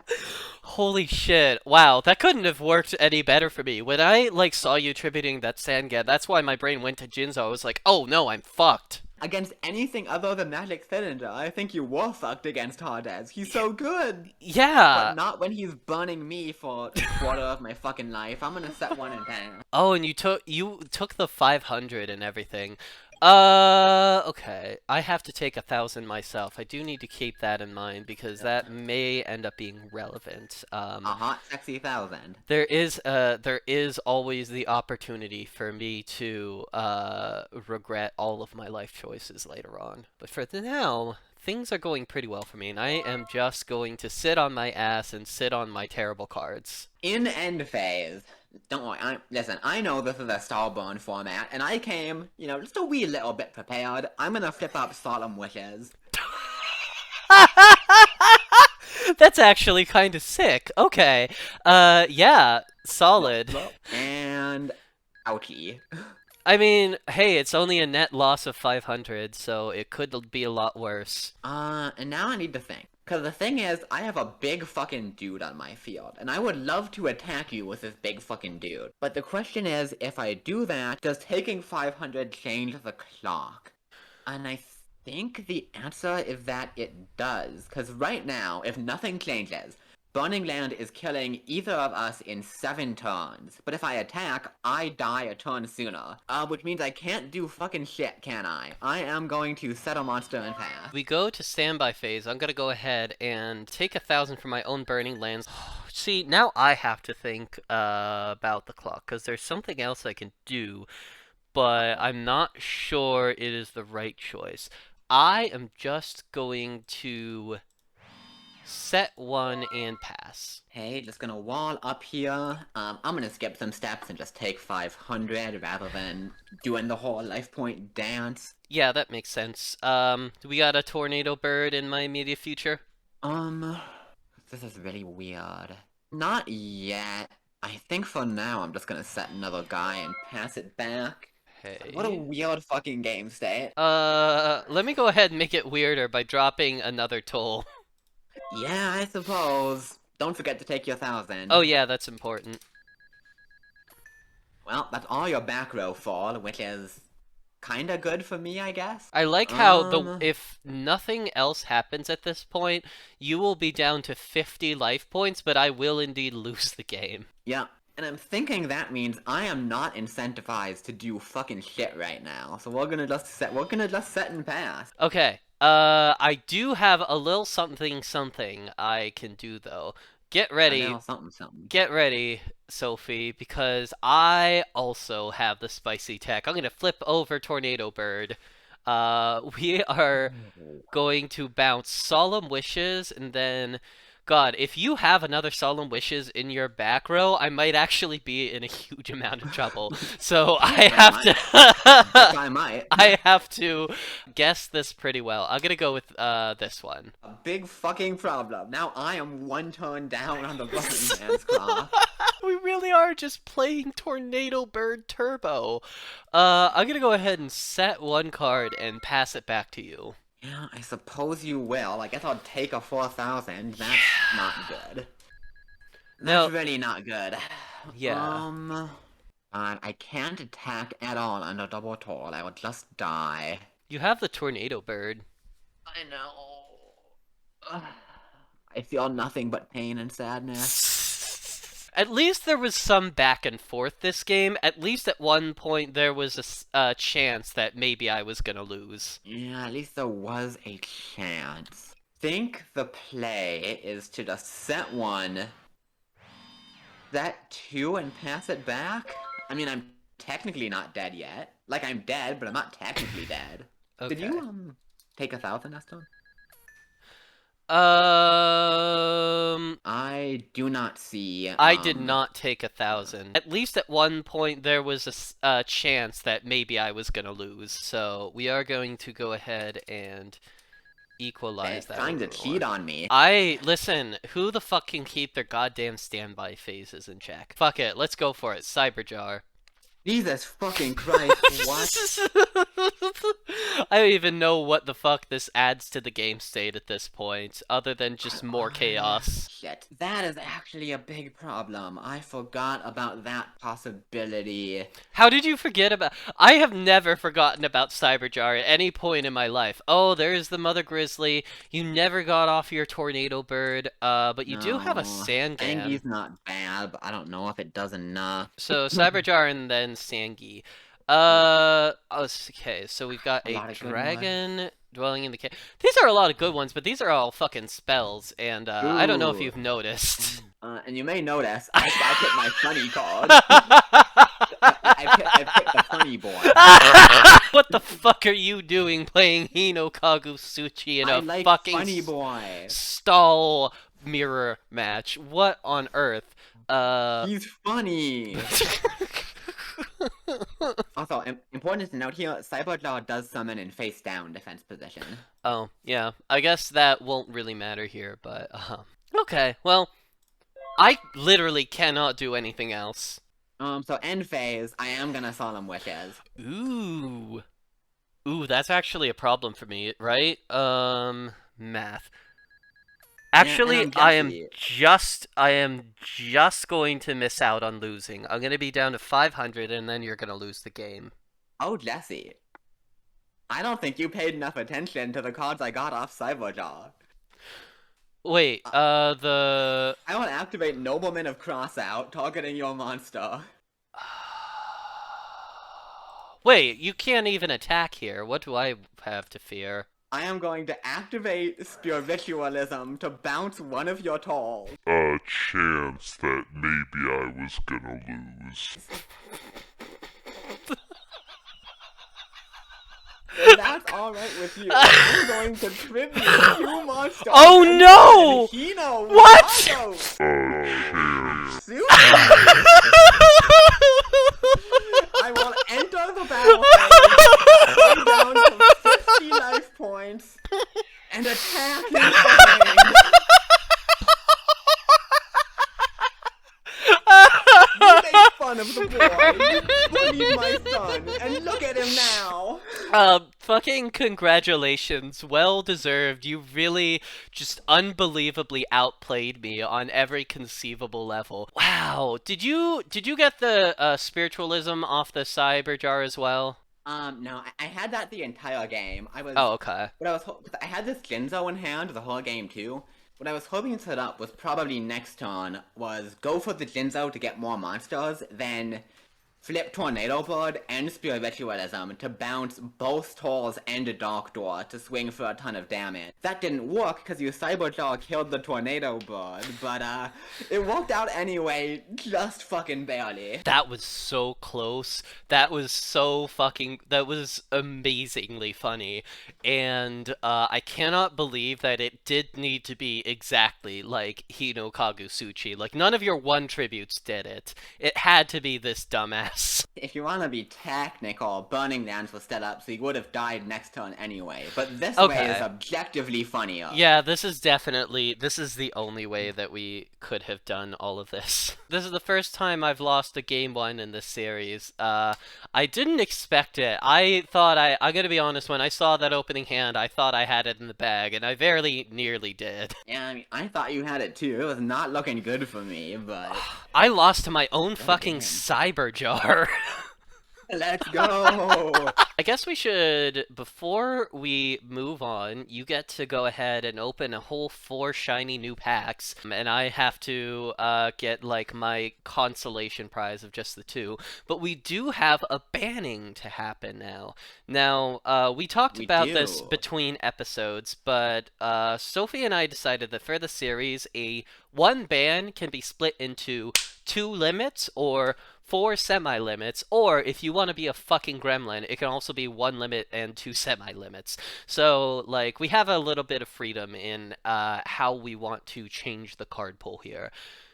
Holy shit! Wow, that couldn't have worked any better for me. When I saw you tributing that Sangan, that's why my brain went to Jinzo. I was like, oh no, I'm fucked. Against anything other than Magic Cylinder, I think you were fucked against Hades. He's so good! But Yeah. not when he's burning me for a quarter of my fucking life. I'm gonna set one in down. Oh, and you took the 500 and everything. Okay. I have to take 1,000 myself. I do need to keep that in mind because that may end up being relevant. A hot, sexy 1,000. There is always the opportunity for me to regret all of my life choices later on. But for now, things are going pretty well for me, and I am just going to sit on my ass and sit on my terrible cards. In end phase. Don't worry, listen, I know this is a Starburn format, and I came, just a wee little bit prepared. I'm gonna flip up Solemn Wishes. That's actually kind of sick. Okay. Yeah, solid. And ouchie. I mean, hey, it's only a net loss of 500, so it could be a lot worse. And now I need to think. Cause the thing is, I have a big fucking dude on my field, and I would love to attack you with this big fucking dude. But the question is, if I do that, does taking 500 change the clock? And I think the answer is that it does. Cause right now, if nothing changes, Burning Land is killing either of us in 7 turns. But if I attack, I die a turn sooner. Which means I can't do fucking shit, can I? I am going to set a monster and pass. We go to standby phase. I'm gonna go ahead and take 1,000 from my own burning lands. See, now I have to think about the clock, because there's something else I can do, but I'm not sure it is the right choice. I am just going to set one and pass. Hey, just gonna wall up here. I'm gonna skip some steps and just take 500 rather than doing the whole life point dance. Yeah, that makes sense. We got a tornado bird in my immediate future. This is really weird. Not yet. I think for now I'm just gonna set another guy and pass it back. Hey. What a weird fucking game state. Let me go ahead and make it weirder by dropping another toll. Yeah, I suppose. Don't forget to take your 1,000. Oh yeah, that's important. Well, that's all your back row for, which is kinda good for me, I guess. I like how if nothing else happens at this point, you will be down to 50 life points, but I will indeed lose the game. Yeah. And I'm thinking that means I am not incentivized to do fucking shit right now. So we're gonna just set and pass. Okay. I do have a little something I can do though. Get A ready. little something something. Get ready, Sophie, because I also have the spicy tech. I'm gonna flip over Tornado Bird. We are going to bounce Solemn Wishes, and then, God, if you have another Solemn Wishes in your back row, I might actually be in a huge amount of trouble. So I Yes, I have might. Yes, to, I might. I have to guess this pretty well. I'm gonna go with this one. A big fucking problem. Now I am one turn down on the button, Man's Claw. We really are just playing Tornado Bird Turbo. I'm gonna go ahead and set one card and pass it back to you. Yeah, I suppose you will. I guess I'll take a 4,000. That's not good. No, That's really not good. yeah. I can't attack at all under double toll. I will just die. You have the Tornado Bird. I know. Ugh. I feel nothing but pain and sadness. At least there was some back and forth this game. At least at one point there was a chance that maybe I was gonna lose. Yeah, at least there was a chance. Think the play is to just set one, set two, and pass it back? I mean, I'm technically not dead yet. Like, I'm dead, but I'm not technically dead. Okay. Did you, take 1,000 last time? I do not see, I did not take 1,000. At least at one point there was a chance that maybe I was gonna lose. So we are going to go ahead and equalize that. Trying to cheat on me. Listen, who the fuck can keep their goddamn standby phases in check? Fuck it, let's go for it. Cyberjar. Jesus fucking Christ, what? I don't even know what the fuck this adds to the game state at this point, other than just more chaos. Shit, that is actually a big problem. I forgot about that possibility. How did you forget about... I have never forgotten about Cyberjar at any point in my life. Oh, there's the Mother Grizzly. You never got off your Tornado Bird, but you do have a Sangan. Sangi's not bad, but I don't know if it does enough. So, Cyberjar and then Sangi. Okay, so we've got a dragon dwelling in the cave. These are a lot of good ones, but these are all fucking spells, and I don't know if you've noticed. And you may notice, I picked my funny card. I picked the funny boy. What the fuck are you doing playing Hino Kagusuchi in a fucking funny boy. stall mirror match? What on earth? He's funny. Also, important to note here, Cyberjaw does summon in face-down defense position. Oh, yeah. I guess that won't really matter here, but, okay, well, I literally cannot do anything else. So end phase, I am gonna Solemn Wishes. Ooh. Ooh, that's actually a problem for me, right? Math. Actually, Yeah, I am just going to miss out on losing. I'm gonna be down to 500, and then you're gonna lose the game. Oh, Jesse. I don't think you paid enough attention to the cards I got off Cyberjaw. Wait, I will activate Nobleman of Crossout, targeting your monster. Wait, you can't even attack here. What do I have to fear? I am going to activate Spiritualism to bounce one of your tolls. A chance that maybe I was gonna lose. If that's alright with you, I'm going to tribute you monster. Oh no! Hino What? A chance. I will enter the battlefield, go down to 50 life points, and attack his brain. You make fun of the boy, you bullied my son, and look at him now. Fucking congratulations. Well deserved. You really just unbelievably outplayed me on every conceivable level. Wow. Did you get the spiritualism off the Cyberjar as well? No, I had that the entire game. Oh, okay. But I had this Jinzo in hand the whole game too. What I was hoping to set up was probably next turn was go for the Jinzo to get more monsters, then flip Tornado Bird and Spear Ritualism to bounce both Tolls and a Dark Door to swing for a ton of damage. That didn't work because you Cyberjaw killed the Tornado Bird, but it worked out anyway, just fucking barely. That was so close. That was amazingly funny. And I cannot believe that it did need to be exactly like Hino Kagusuchi. Like, none of your one tributes did it. It had to be this dumbass. If you want to be technical, Burning Lands was set up so he would have died next turn anyway, but this way is objectively funnier. Yeah, this is the only way that we could have done all of this. This is the first time I've lost a game one in this series. I didn't expect it. I'm gonna be honest, when I saw that opening hand, I thought I had it in the bag, and I very nearly did. Yeah, I mean, I thought you had it too. It was not looking good for me, but... I lost to my own fucking Cyberjar. Let's go! I guess we should, before we move on, you get to go ahead and open a whole 4 shiny new packs, and I have to get, like, my consolation prize of just the 2. But we do have a banning to happen now. Now, we talked about this between episodes, but Sophie and I decided that for the series, one ban can be split into 2 limits, or 4 semi-limits, or if you want to be a fucking gremlin, it can also be 1 limit and 2 semi-limits. So, like, we have a little bit of freedom in how we want to change the card pool here.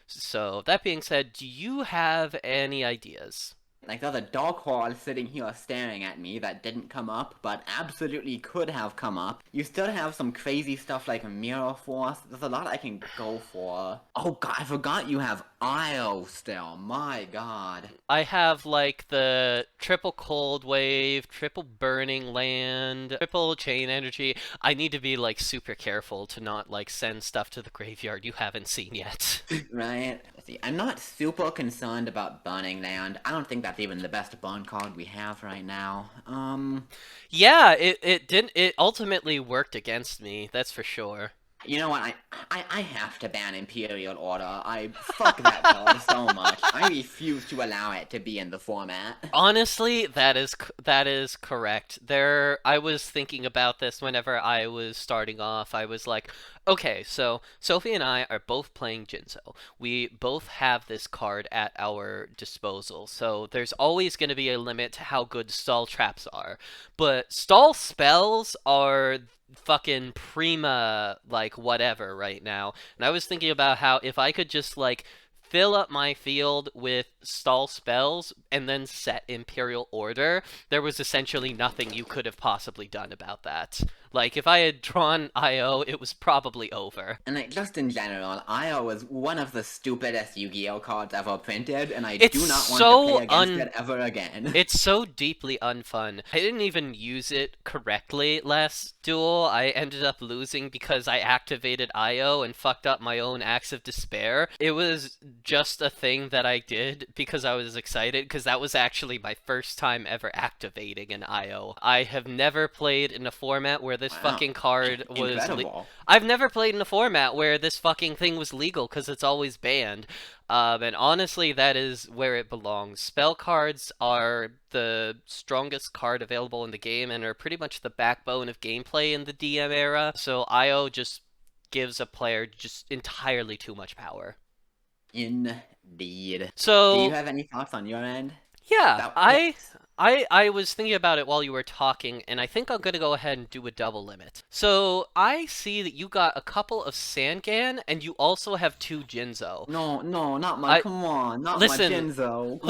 So, that being said, do you have any ideas? Like, there's a dog horse sitting here staring at me that didn't come up, but absolutely could have come up. You still have some crazy stuff like Mirror Force. There's a lot I can go for. Oh god, I forgot you have Io still. My god. I have, like, the triple Cold Wave, triple Burning Land, triple Chain Energy. I need to be, like, super careful to not, like, send stuff to the graveyard you haven't seen yet. Right. See, I'm not super concerned about Burning Land. I don't think that's even the best burn card we have right now. Yeah, it ultimately worked against me, that's for sure. You know what, I have to ban Imperial Order. I fuck that card so much. I refuse to allow it to be in the format. Honestly, that is correct. I was thinking about this whenever I was starting off. I was like, okay, so Sophie and I are both playing Jinzo. We both have this card at our disposal, so there's always going to be a limit to how good stall traps are. But stall spells are fucking prima, like, whatever right now. And I was thinking about how if I could just, like, fill up my field with stall spells and then set Imperial Order, there was essentially nothing you could have possibly done about that. Like, if I had drawn Io, it was probably over. And like, just in general, Io is one of the stupidest Yu-Gi-Oh cards ever printed, and I It's do not want so to play against it ever again. It's so deeply unfun. I didn't even use it correctly last duel. I ended up losing because I activated Io and fucked up my own Acts of Despair. It was just a thing that I did because I was excited, because that was actually my first time ever activating an Io. I have never played in a format where this fucking card was... I've never played in a format where this fucking thing was legal, because it's always banned. And honestly, that is where it belongs. Spell cards are the strongest card available in the game and are pretty much the backbone of gameplay in the DM era. So Io just gives a player just entirely too much power. Indeed. So, do you have any thoughts on your end? Yeah, I was thinking about it while you were talking, and I think I'm going to go ahead and do a double limit. So, I see that you got a couple of Sangan, and you also have 2 Jinzo. No, not my, come on, not my Jinzo.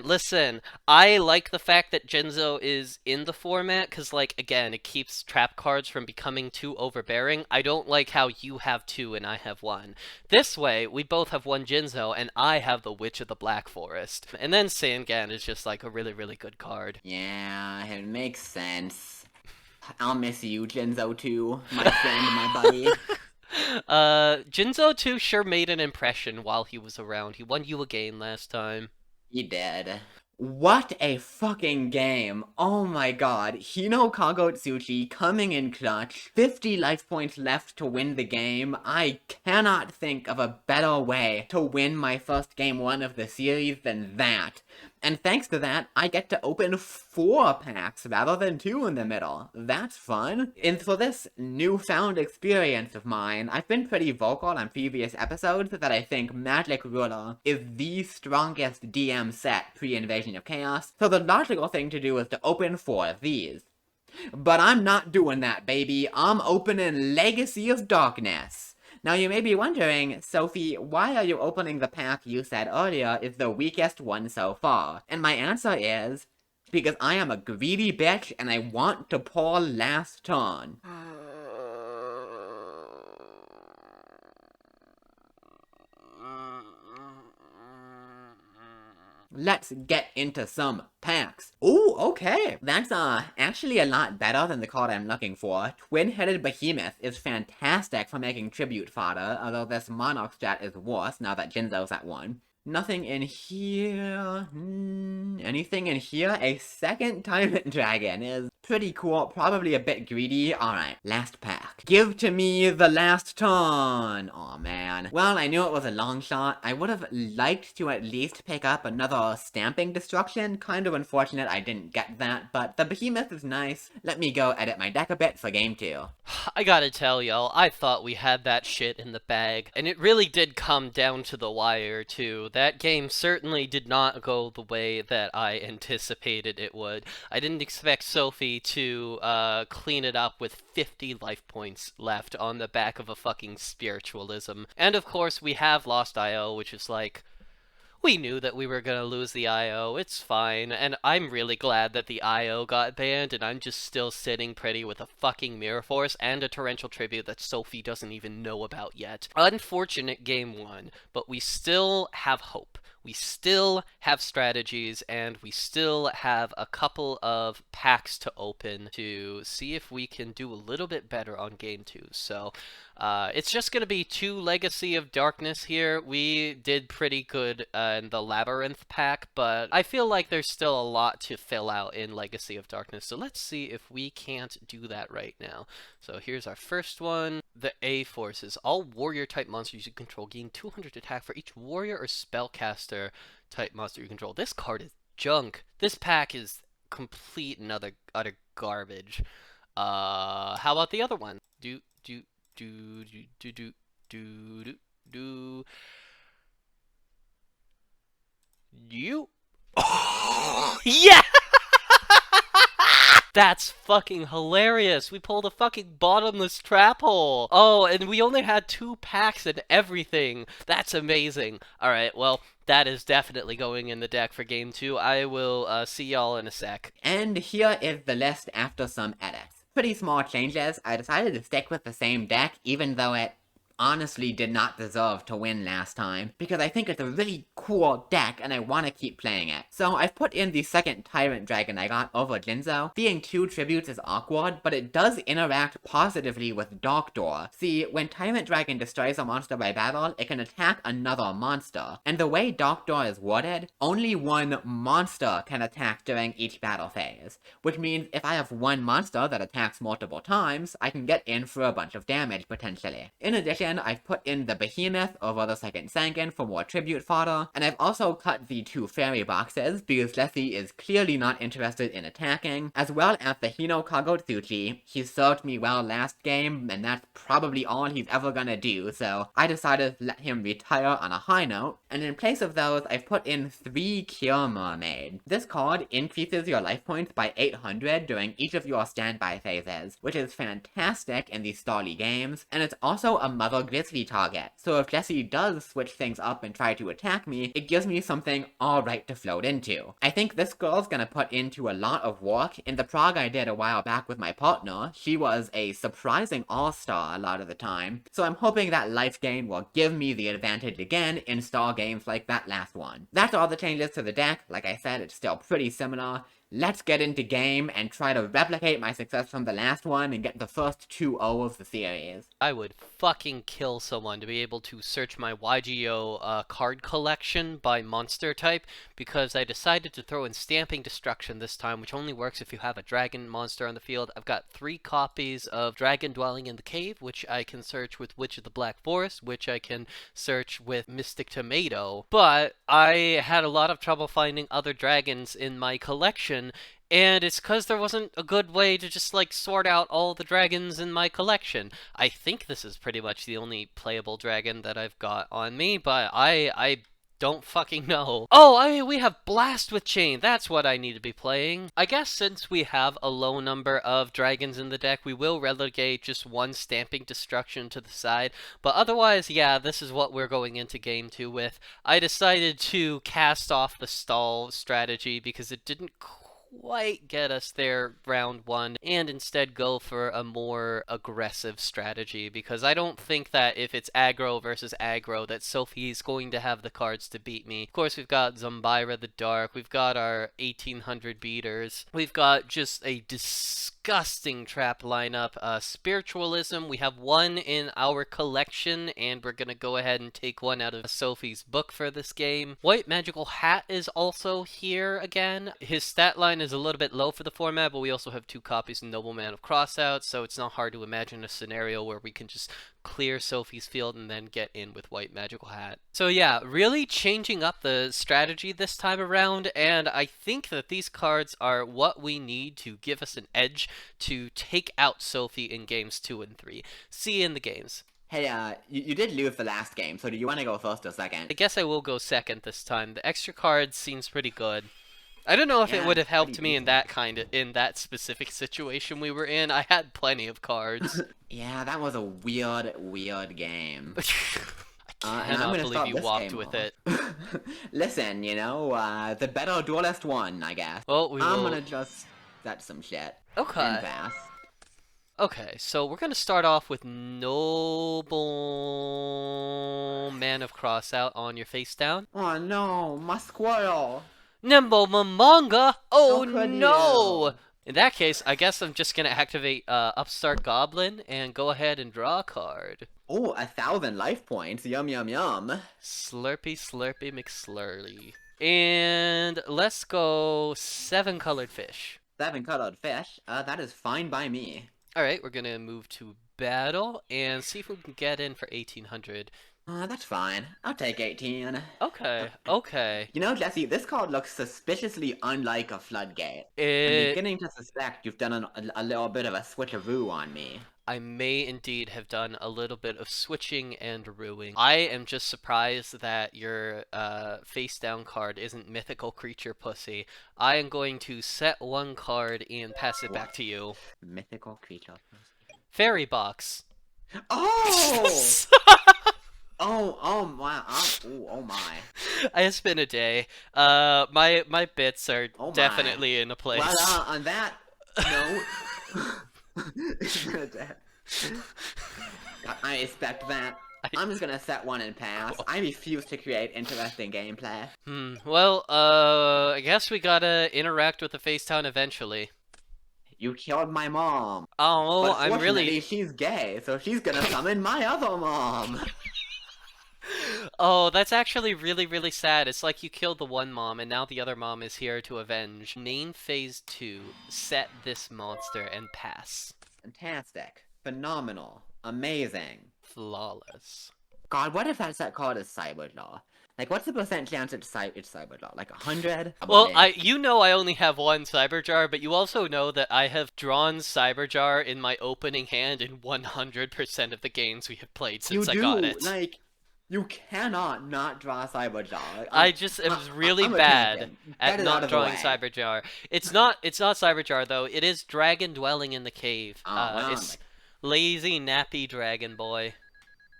Listen. I like the fact that Jinzo is in the format, because, like, again, it keeps trap cards from becoming too overbearing. I don't like how you have 2 and I have 1. This way, we both have 1 Jinzo, and I have the Witch of the Black Forest. And then Sangan is just, like, a really, really good card. Yeah, it makes sense. I'll miss you, Jinzo 2, my friend, my buddy. Jinzo 2 sure made an impression while he was around. He won you a game last time. He did. What a fucking game. Oh my god. Hino Kagotsuchi coming in clutch. 50 life points left to win the game. I cannot think of a better way to win my first game 1 of the series than that. And thanks to that, I get to open 4 packs rather than 2 in the middle. That's fun. And for this newfound experience of mine, I've been pretty vocal on previous episodes that I think Magic Ruler is the strongest DM set pre-Invasion of Chaos, so the logical thing to do is to open 4 of these. But I'm not doing that, baby. I'm opening Legacy of Darkness. Now you may be wondering, Sophie, why are you opening the pack you said earlier is the weakest one so far? And my answer is, because I am a greedy bitch and I want to pull last turn. Let's get into some packs. Ooh, okay. That's actually a lot better than the card I'm looking for. Twin-Headed Behemoth is fantastic for making tribute fodder, although this Monarch stat is worse now that Jinzo's at 1. Nothing in here. Anything in here? A second Tyrant Dragon is pretty cool, probably a bit greedy. Alright, last pack. Give to me the last turn! Aw, man. Well, I knew it was a long shot. I would have liked to at least pick up another Stamping Destruction. Kind of unfortunate I didn't get that, but the Behemoth is nice. Let me go edit my deck a bit for game 2. I gotta tell y'all, I thought we had that shit in the bag, and it really did come down to the wire, too. That game certainly did not go the way that I anticipated it would. I didn't expect Sophie to clean it up with 50 life points left on the back of a fucking spiritualism. And of course, we have lost IO, which is like, we knew that we were gonna lose the IO, it's fine, and I'm really glad that the IO got banned, and I'm just still sitting pretty with a fucking Mirror Force and a Torrential Tribute that Sophie doesn't even know about yet. Unfortunate game 1, but we still have hope. We still have strategies, and we still have a couple of packs to open to see if we can do a little bit better on game 2. So, it's just going to be 2 Legacy of Darkness here. We did pretty good in the Labyrinth pack, but I feel like there's still a lot to fill out in Legacy of Darkness. So let's see if we can't do that right now. So here's our first one. The A forces. All warrior-type monsters you control gain 200 attack for each warrior or spellcaster-type monster you control. This card is junk. This pack is complete and utter garbage. How about the other one? You. Oh, yeah! That's fucking hilarious. We pulled a fucking bottomless trap hole. Oh, and we only had 2 packs and everything. That's amazing. Alright, well, that is definitely going in the deck for game 2. I will see y'all in a sec. And here is the list after some edits. Pretty small changes. I decided to stick with the same deck, even though it honestly did not deserve to win last time, because I think it's a really cool deck and I want to keep playing it. So I've put in the second Tyrant Dragon I got over Jinzo. Being 2 tributes is awkward, but it does interact positively with Dark Door. See, when Tyrant Dragon destroys a monster by battle, it can attack another monster. And the way Dark Door is worded, only 1 monster can attack during each battle phase, which means if I have 1 monster that attacks multiple times, I can get in for a bunch of damage potentially. In addition, I've put in the Behemoth over the second Sankin for more tribute fodder, and I've also cut the 2 fairy boxes because Leslie is clearly not interested in attacking, as well as the Hino Kagotsuchi. He served me well last game, and that's probably all he's ever gonna do, so I decided to let him retire on a high note, and in place of those, I've put in 3 Cure Mermaid. This card increases your life points by 800 during each of your standby phases, which is fantastic in these stally games, and it's also a mother grizzly target, so if Jessie does switch things up and try to attack me, it gives me something alright to float into. I think this girl's gonna put into a lot of work. In the prog I did a while back with my partner, she was a surprising all-star a lot of the time, so I'm hoping that life gain will give me the advantage again in star games like that last one. That's all the changes to the deck. Like I said, it's still pretty similar. Let's get into game and try to replicate my success from the last one and get the first 2-0 of the series. I would fucking kill someone to be able to search my YGO card collection by monster type, because I decided to throw in Stamping Destruction this time, which only works if you have a dragon monster on the field. I've got 3 copies of Dragon Dwelling in the Cave, which I can search with Witch of the Black Forest, which I can search with Mystic Tomato, but I had a lot of trouble finding other dragons in my collection, and it's because there wasn't a good way to just, like, sort out all the dragons in my collection. I think this is pretty much the only playable dragon that I've got on me, but I don't fucking know. Oh, we have Blast with Chain. That's what I need to be playing. I guess since we have a low number of dragons in the deck, we will relegate just 1 Stamping Destruction to the side. But otherwise, yeah, this is what we're going into game 2 with. I decided to cast off the stall strategy because it didn't quite get us there round 1, and instead go for a more aggressive strategy, because I don't think that if it's aggro versus aggro that Sophie's going to have the cards to beat me. Of course, we've got Zombira the Dark, we've got our 1800 beaters, we've got just a disgusting trap lineup. Spiritualism, we have 1 in our collection, and we're gonna go ahead and take 1 out of Sophie's book for this game. White Magical Hat is also here again. His stat line is a little bit low for the format, but we also have 2 copies of Nobleman of Crossout, so it's not hard to imagine a scenario where we can just clear Sophie's field and then get in with White Magical Hat. So yeah, really changing up the strategy this time around, and I think that these cards are what we need to give us an edge to take out Sophie in games 2 and 3. See you in the games. Hey, you did lose the last game, so do you want to go first or second? I guess I will go second this time. The extra card seems pretty good. I don't know if it would have helped me in that specific situation we were in. I had plenty of cards. Yeah, that was a weird game. I cannot believe you walked with it. Listen, you know, the better duelist won, I guess. Well, I'm gonna just set some shit. Okay. And pass. Okay, so we're gonna start off with Nobleman of Crossout on your face down. Oh no, my squirrel! Nimble Mamanga! Oh How could no! you? In that case, I guess I'm just gonna activate Upstart Goblin and go ahead and draw a card. Oh, 1,000 life points. Yum yum yum. Slurpy Slurpy McSlurly. And let's go 7 colored fish. 7 colored fish. That is fine by me. Alright, we're gonna move to battle and see if we can get in for 1800. That's fine. I'll take 18. Okay, okay. You know, Jesse, this card looks suspiciously unlike a floodgate. I'm beginning to suspect you've done a little bit of a switcheroo on me. I may indeed have done a little bit of switching and ruing. I am just surprised that your face down card isn't Mythical Creature Pussy. I am going to set 1 card and pass it back to you. Mythical Creature Pussy. Fairy Box. Oh! Oh my, oh my. It's been a day. My bits are definitely in a place. Well, on that note, it's been a day. I expect that. I'm just gonna set 1 and pass. I refuse to create interesting gameplay. Well, I guess we gotta interact with the Facetown eventually. You killed my mom. Oh, but I'm really... she's gay, so she's gonna summon my other mom. Oh, that's actually really, really sad. It's like you killed the one mom, and now the other mom is here to avenge. Main phase 2, set this monster and pass. Fantastic. Phenomenal. Amazing. Flawless. God, what if that set called is Cyberlaw? Like, what's the percent chance it's Cyberlaw? Like 100? Well, you know I only have 1 Cyberjar, but you also know that I have drawn Cyberjar in my opening hand in 100% of the games we have played since I got it. Like, you cannot not draw Cyberjar. I just am really bad at not drawing Cyberjar. It's not Cyberjar though. It is Dragon Dwelling in the Cave. It's lazy nappy dragon boy.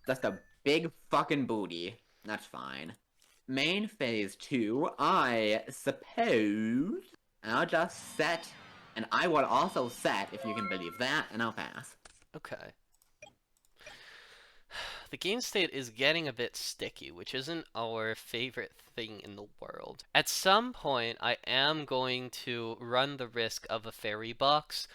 That's a big fucking booty. That's fine. Main phase 2, I suppose I'll just set, and I will also set, if you can believe that, and I'll pass. Okay. The game state is getting a bit sticky, which isn't our favorite thing in the world. At some point, I am going to run the risk of a fairy box,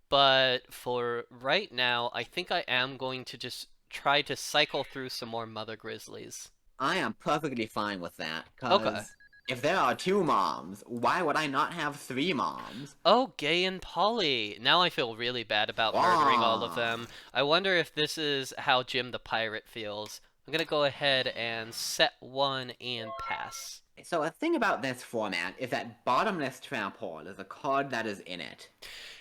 but for right now, I think I am going to just try to cycle through some more Mother Grizzlies. I am perfectly fine with that, Okay. cause if there are 2 moms, why would I not have 3 moms? Oh, Gay and Polly. Now I feel really bad about murdering all of Ah. them. I wonder if this is how Jim the Pirate feels. I'm gonna go ahead and set one and pass. So a thing about this format is that Bottomless Trap Hole is a card that is in it.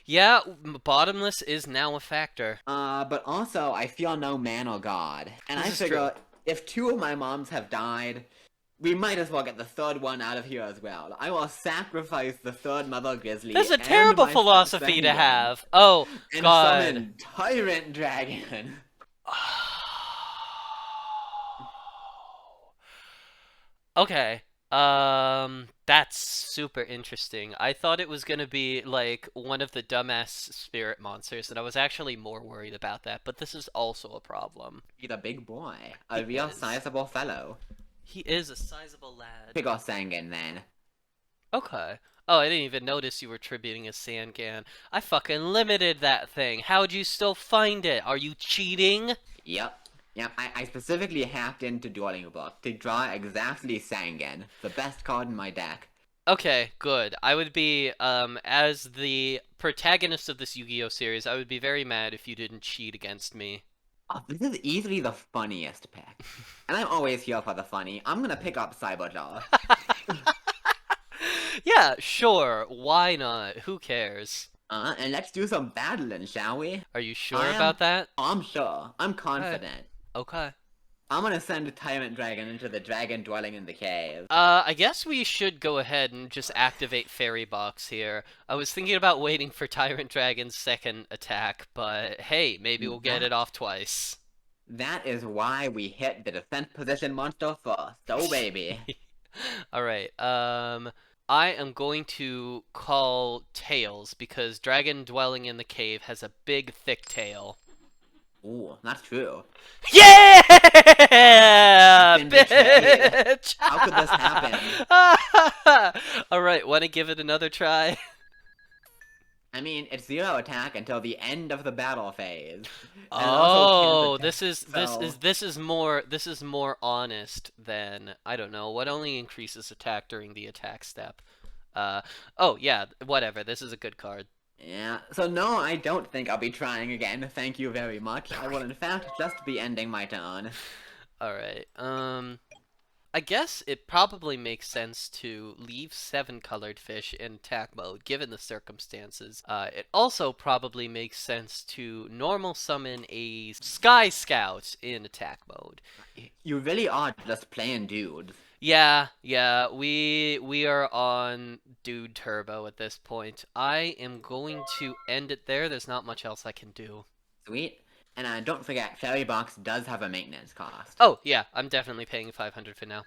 Yeah, bottomless is now a factor. But also I feel no man or god. And I This is figure true. if 2 of my moms have died, we might as well get the 3rd one out of here as well. I will sacrifice the 3rd Mother Grizzly That's a and terrible my philosophy to Sangan have. Oh, and God. summon Tyrant Dragon. Okay. That's super interesting. I thought it was gonna be like one of the dumbass spirit monsters, and I was actually more worried about that, but this is also a problem. He's a big boy. He A real is. sizable fellow. He is a sizable lad. Pick off Sangan then. Okay. Oh, I didn't even notice you were tributing a Sangan. I fucking limited that thing. How'd you still find it? Are you cheating? Yep. Yep, I specifically hacked into Dueling Book to draw exactly Sangan, the best card in my deck. Okay, good. I would be, as the protagonist of this Yu-Gi-Oh series, I would be very mad if you didn't cheat against me. Oh, this is easily the funniest pick. And I'm always here for the funny. I'm gonna pick up Cyberjaw. Yeah, sure. Why not? Who cares? And let's do some battling, shall we? Are you sure I about that? I'm sure. I'm confident. Okay. I'm gonna send Tyrant Dragon into the dragon dwelling in the cave. I guess we should go ahead and just activate Fairy Box here. I was thinking about waiting for Tyrant Dragon's second attack, but hey, maybe we'll get it off twice. That is why we hit the defense position monster first. Oh, baby. Alright, I am going to call Tails because Dragon Dwelling in the Cave has a big, thick tail. Ooh, that's true. Yeah, Been betrayed. bitch! How could this happen? Alright, want to give it another try? I mean, it's 0 attack until the end of the battle phase. And it Oh, also can't this attack, is so- this is more honest than I don't know what only increases attack during the attack step. Oh yeah, whatever. This is a good card. Yeah, so no, I don't think I'll be trying again. Thank you very much. I will in fact just be ending my turn. All right. I guess it probably makes sense to leave 7 colored fish in attack mode, given the circumstances. It also probably makes sense to normal summon a Sky Scout in attack mode. You really are just playing dudes. Yeah, we are on Dude Turbo at this point. I am going to end it there. There's not much else I can do. Sweet. And don't forget, Fairy Box does have a maintenance cost. Oh, yeah, I'm definitely paying 500 for now.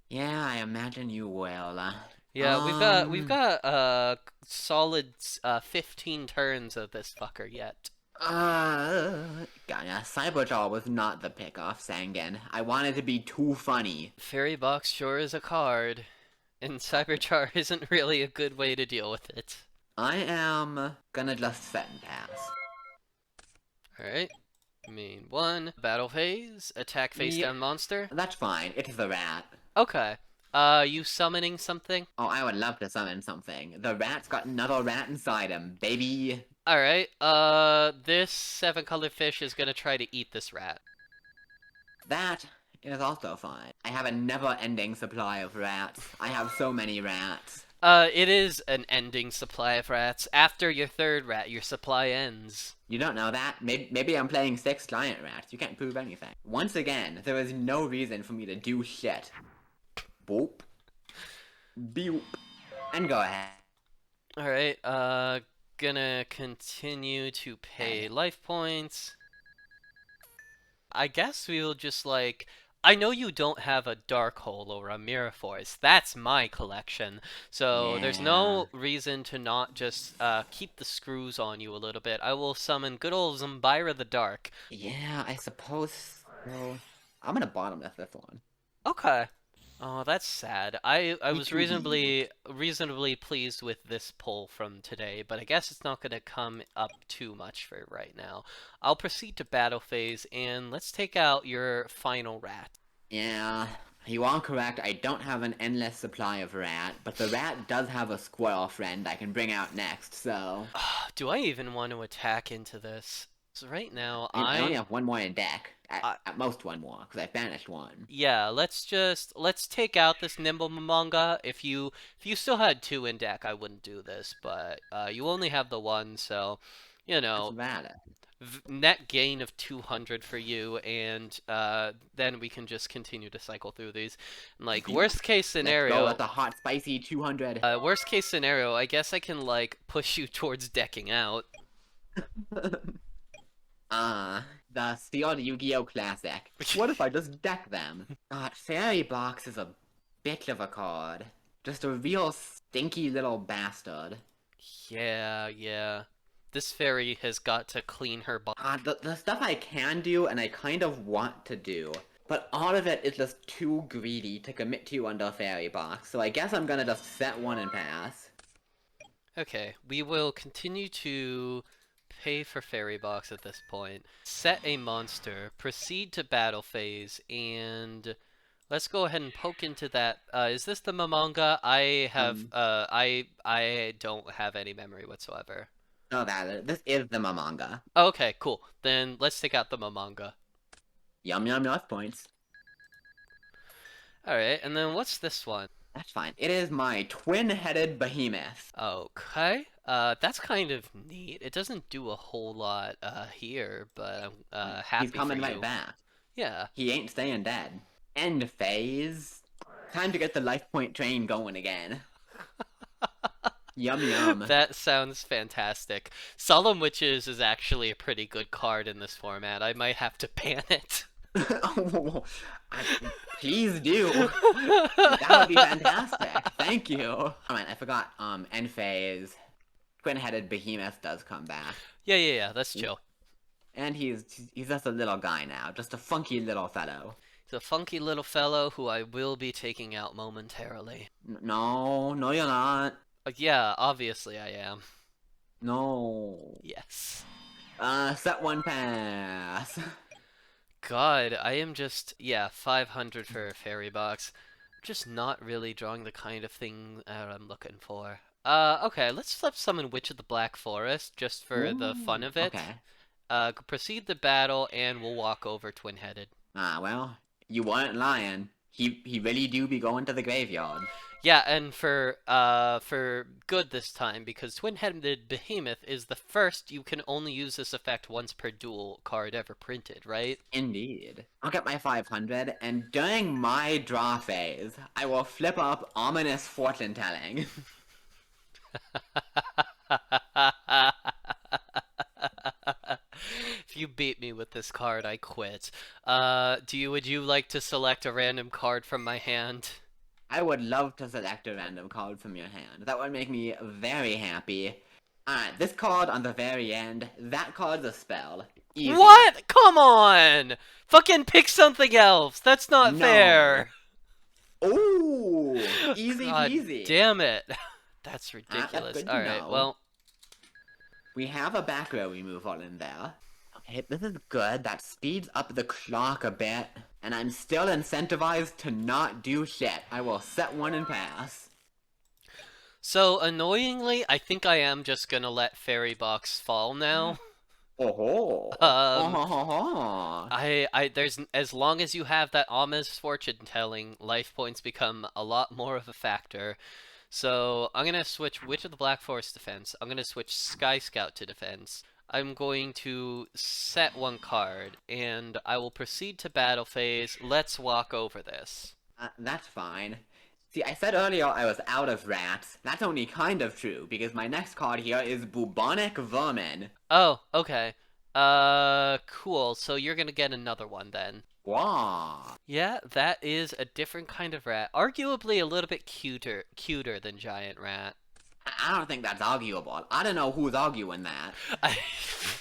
Yeah, I imagine you will. Yeah, we've got solid 15 turns of this fucker yet. Yeah, Cyberjaw was not the pick off Sangan. I wanted to be too funny. Fairy Box sure is a card, and Cyberchar isn't really a good way to deal with it. I am gonna just set and pass. Alright. Main 1, battle phase, attack face Yep. down monster. That's fine, it's the rat. Okay. You summoning something? Oh, I would love to summon something. The rat's got another rat inside him, baby. Alright, this 7-colored fish is gonna try to eat this rat. That is also fine. I have a never-ending supply of rats. I have so many rats. It is an ending supply of rats. After your 3rd rat, your supply ends. You don't know that? Maybe I'm playing 6 giant rats. You can't prove anything. Once again, there is no reason for me to do shit. Boop. Boop. And go ahead. Alright, gonna continue to pay life points. I guess we will just like... I know you don't have a Dark Hole or a Mirror Force. That's my collection. So there's no reason to not just keep the screws on you a little bit. I will summon good old Zumbira the Dark. Yeah, I suppose so. I'm gonna bottomless this one. Okay. Oh, that's sad. I Me was too, B. reasonably pleased with this pull from today, but I guess it's not going to come up too much for right now. I'll proceed to battle phase, and let's take out your final rat. Yeah, you are correct. I don't have an endless supply of rat, but the rat does have a squirrel friend I can bring out next, so... Do I even want to attack into this? So right now, I mean, I only have one more in deck. At, I at most one more, because I banished one. yeah, let's take out this Nimble Mamanga. If you still had two in deck, I wouldn't do this, but you only have the one, so you That's know, valid. net gain of 200 for you, and then we can just continue to cycle through these. Like Let's go with the hot, spicy 200. worst case scenario, I guess I can like push you towards decking out. The Sealed Yu-Gi-Oh! Classic. What if I just deck them? God, Fairy Box is a bitch of a card. Just a real stinky little bastard. Yeah, yeah. This fairy has got to clean her body. The stuff I can do and I kind of want to do, but all of it is just too greedy to commit to under Fairy Box, so I guess I'm gonna just set one and pass. Okay, we will continue to pay for fairy box at this point. Set a monster, proceed to battle phase, and let's go ahead and poke into that. Is this the Mamanga? I don't have any memory whatsoever. No, this is the Mamanga. Okay, cool. Then let's take out the Mamanga. Yum yum life points. Alright, and then what's this one? That's fine. It is my twin-headed behemoth. Okay. That's kind of neat. It doesn't do a whole lot here, but I'm happy He's coming for right you. back. Yeah. He ain't staying dead. End phase. Time to get the life point train going again. Yum yum. That sounds fantastic. Solemn Witches is actually a pretty good card in this format. I might have to ban it. Oh, please do. That would be fantastic. Thank you. Alright, I forgot, end phase. Twin-headed behemoth does come back. Yeah, that's chill. And he's just a little guy now. Just a funky little fellow. He's a funky little fellow who I will be taking out momentarily. No, you're not. Yeah, obviously I am. No. Yes. Set one pass. God, I am just, yeah, 500 for a fairy box. Just not really drawing the kind of thing I'm looking for. Okay, let's flip summon Witch of the Black Forest, just for the fun Ooh, of it. okay. Proceed the battle, and we'll walk over Twin-Headed. Well, you weren't lying. He really do be going to the graveyard. Yeah, and for good this time, because Twin-Headed Behemoth is the first you can only use this effect once per duel card ever printed, right? Indeed. I'll get my 500, and during my draw phase, I will flip up Ominous Fortune Telling. If you beat me with this card, I quit. Would you like to select a random card from my hand? I would love to select a random card from your hand. That would make me very happy. Alright, this card on the very end, that card's a spell. Easy. What? Come on! Fucking pick something else. That's not No. fair. Ooh! Easy God peasy. damn it. That's That's ridiculous. good to Alright, know. well, We have a back row removal in there. Okay, this is good. That speeds up the clock a bit. And I'm still incentivized to not do shit. I will set one and pass. so annoyingly, I think I am just gonna let Fairy Box fall now. Oh There's as long as you have that ominous fortune telling, life points become a lot more of a factor. So I'm gonna switch Witch of the Black Forest defense. I'm gonna switch Sky Scout to defense. I'm going to set one card, and I will proceed to battle phase. Let's walk over this. That's fine. See, I said earlier I was out of rats. That's only kind of true, because my next card here is Bubonic Vermin. Oh, okay. Cool. So you're gonna get another one then. Wow. Yeah, that is a different kind of rat. Arguably a little bit cuter than giant rat. I don't think that's arguable. I don't know who's arguing that.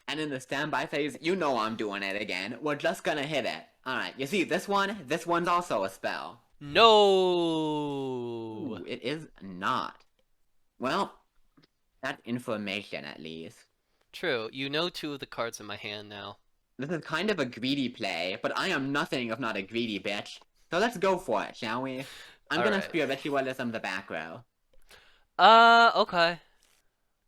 And in the standby phase, you know I'm doing it again. We're just gonna hit it. Alright, you see this one? This one's also a spell. No! Ooh, it is not. Well, that's information at least. True, you know two of the cards in my hand now. This is kind of a greedy play, but I am nothing if not a greedy bitch. So let's go for it, shall we? I'm gonna Alright. spiritualism the back row. Okay.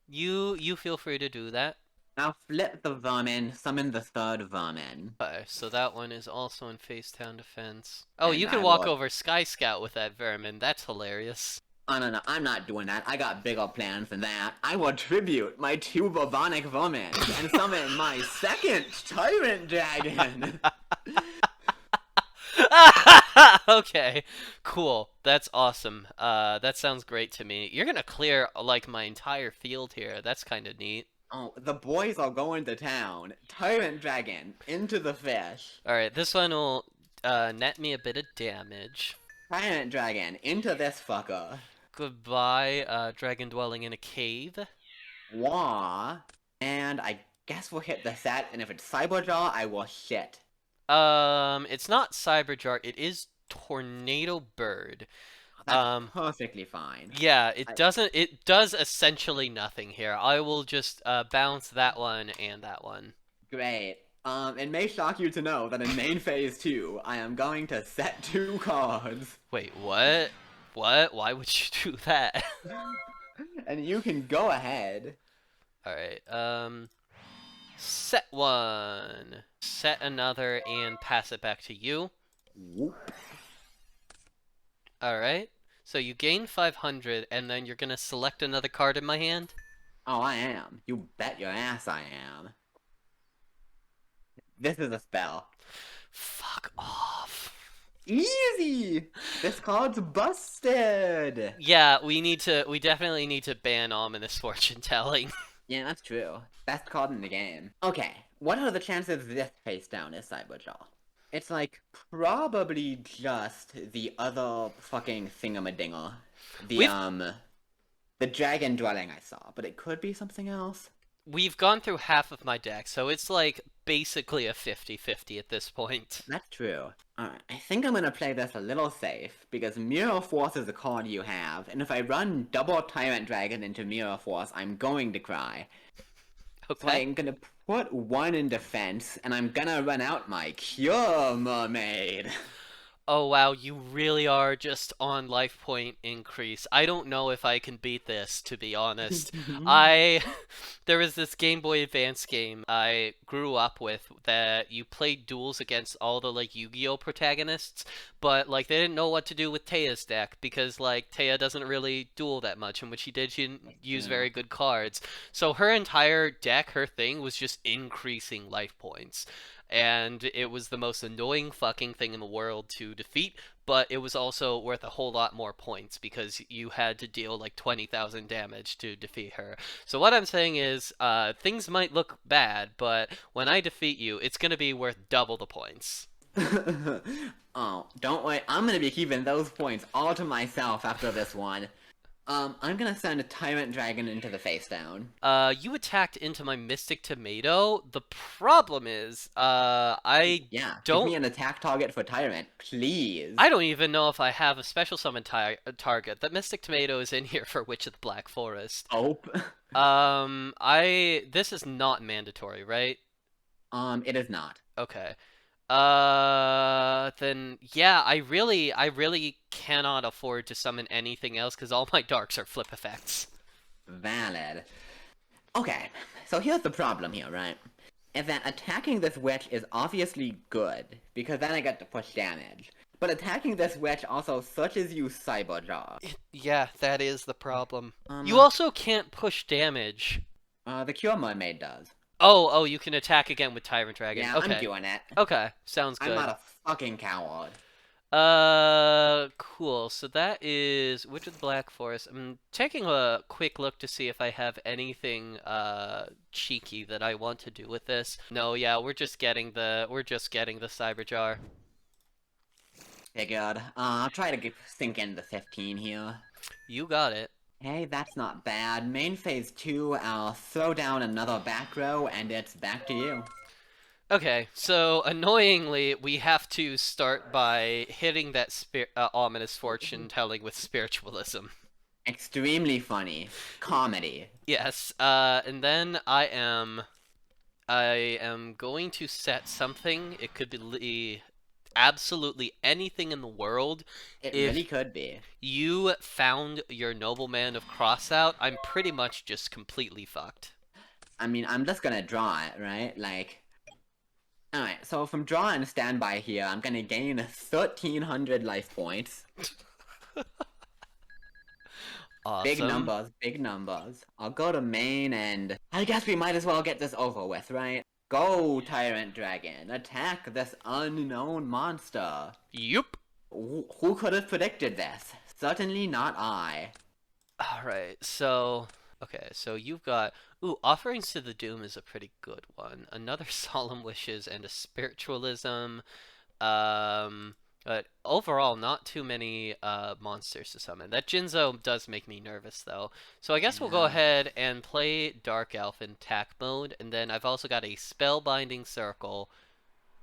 You feel free to do that. Now flip the vermin, summon the third vermin. Okay, so that one is also in face down defense. Oh, And you can I walk will... over Sky Scout with that vermin. That's hilarious. Oh no, I'm not doing that. I got bigger plans than that. I will tribute my two bubonic vermin and summon my second tyrant dragon. Okay, cool. That's awesome. That sounds great to me. You're gonna clear like my entire field here. That's kind of neat. Oh, the boys are going to town. Tyrant dragon into the fish. All right, this one will net me a bit of damage. Tyrant dragon into this fucker. Goodbye, dragon dwelling in a cave. Wah. And I guess we'll hit the set, and if it's Cyberjaw, I will shit. It's not Cyberjar. It is Tornado Bird. That's perfectly fine. Yeah, it doesn't. It does essentially nothing here. I will just bounce that one and that one. Great. It may shock you to know that in main phase 2, I am going to set 2 cards. Wait, what? What? Why would you do that? And you can go ahead. All right. Set one. Set another and pass it back to you. Whoop. All right. So you gain 500, and then you're gonna select another card in my hand. Oh, I am. You bet your ass I am. This is a spell. Fuck off. Easy! This card's busted! Yeah, we definitely need to ban ominous fortune telling. Yeah, that's true. Best card in the game. Okay, what are the chances this face down is Cyberjaw? It's like, probably just the other fucking thingamadigger. The dragon dwelling I saw, but it could be something else. We've gone through half of my deck, so it's like basically a 50-50 at this point. That's true. Alright, I think I'm gonna play this a little safe, because Mirror Force is a card you have, and if I run double Tyrant Dragon into Mirror Force, I'm going to cry. Okay. So I'm gonna put one in defense, and I'm gonna run out my Cure Mermaid. Oh wow, you really are just on life point increase. I don't know if I can beat this, to be honest. There was this Game Boy Advance game I grew up with that you played duels against all the like Yu-Gi-Oh protagonists, but like they didn't know what to do with Teia's deck because like Teia doesn't really duel that much, and when she did, she didn't use very good cards. So her entire deck, her thing was just increasing life points. And it was the most annoying fucking thing in the world to defeat, but it was also worth a whole lot more points because you had to deal like 20,000 damage to defeat her. So what I'm saying is, things might look bad, but when I defeat you, it's gonna be worth double the points. Oh, don't worry, I'm gonna be keeping those points all to myself after this one. I'm gonna send a Tyrant Dragon into the face down. You attacked into my Mystic Tomato. The problem is, Yeah, don't... give me an attack target for Tyrant, please. I don't even know if I have a special summon target. That Mystic Tomato is in here for Witch of the Black Forest. Oh. This is not mandatory, right? It is not. Okay. Then yeah, I really cannot afford to summon anything else because all my darks are flip effects. Valid. Okay, so here's the problem here, right? Is that attacking this witch is obviously good, because then I get to push damage. But attacking this witch also searches you Cyberjaw. Yeah, that is the problem. You also can't push damage. The Cure Mermaid does. Oh, you can attack again with Tyrant Dragon. Yeah, okay. I'm doing it. Okay, sounds good. I'm not a fucking coward. Cool. So that is Witch of the Black Forest. I'm taking a quick look to see if I have anything cheeky that I want to do with this. No, yeah, we're just getting the Cyberjar. Figured. I'll try to sink in the 15 here. You got it. Hey, that's not bad. Main phase 2, I'll throw down another back row, and it's back to you. Okay, so annoyingly, we have to start by hitting that ominous fortune telling with spiritualism. Extremely funny. Comedy. Yes, and then I am going to set something. It could be absolutely anything in the world. It really If could be. you found your nobleman of crossout, I'm pretty much just completely fucked. I mean, I'm just gonna draw it, right? Like, alright, so if I'm drawing standby here, I'm gonna gain 1,300 life points. Big Awesome. numbers, big numbers. I'll go to main and I guess we might as well get this over with, right? Go, Tyrant Dragon. Attack this unknown monster. Yup. Who could have predicted this? Certainly not I. Alright, so. Okay, so you've got. Ooh, Offerings to the Doom is a pretty good one. Another Solemn Wishes and a Spiritualism. But overall, not too many monsters to summon. That Jinzo does make me nervous, though. So I guess we'll go Yeah. ahead and play Dark Elf in attack mode, and then I've also got a Spellbinding Circle,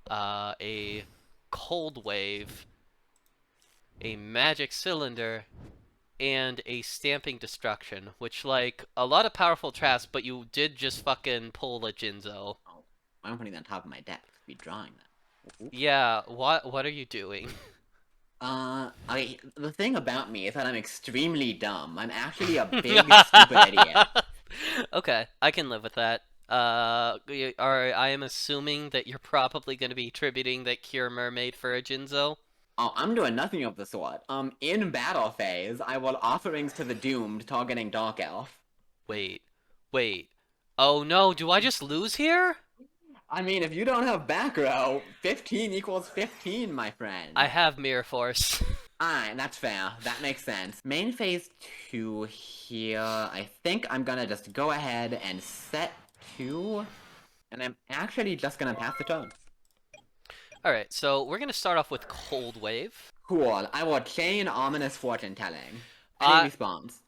a Cold Wave, a Magic Cylinder, and a Stamping Destruction, which, like, a lot of powerful traps, but you did just fucking pull a Jinzo. Oh, I'm putting that on top of my deck to be drawing that. Oops. Yeah, what are you doing? The thing about me is that I'm extremely dumb. I'm actually a big, stupid idiot. Okay, I can live with that. I am assuming that you're probably going to be attributing that Cure Mermaid for a Jinzo. Oh, I'm doing nothing of the sort. In battle phase, I will offerings to the doomed targeting Dark Elf. Wait, wait. Oh no, do I just lose here? I mean, if you don't have back row, 15 equals 15, my I friend. have Mirror Force. Alright, that's fair. That makes sense. Main phase 2 here. I think I'm gonna just go ahead and set 2. And I'm actually just gonna pass the turn. Alright, so we're going to start off with Cold Wave. Cool. I will chain ominous fortune telling. Any Uh, response?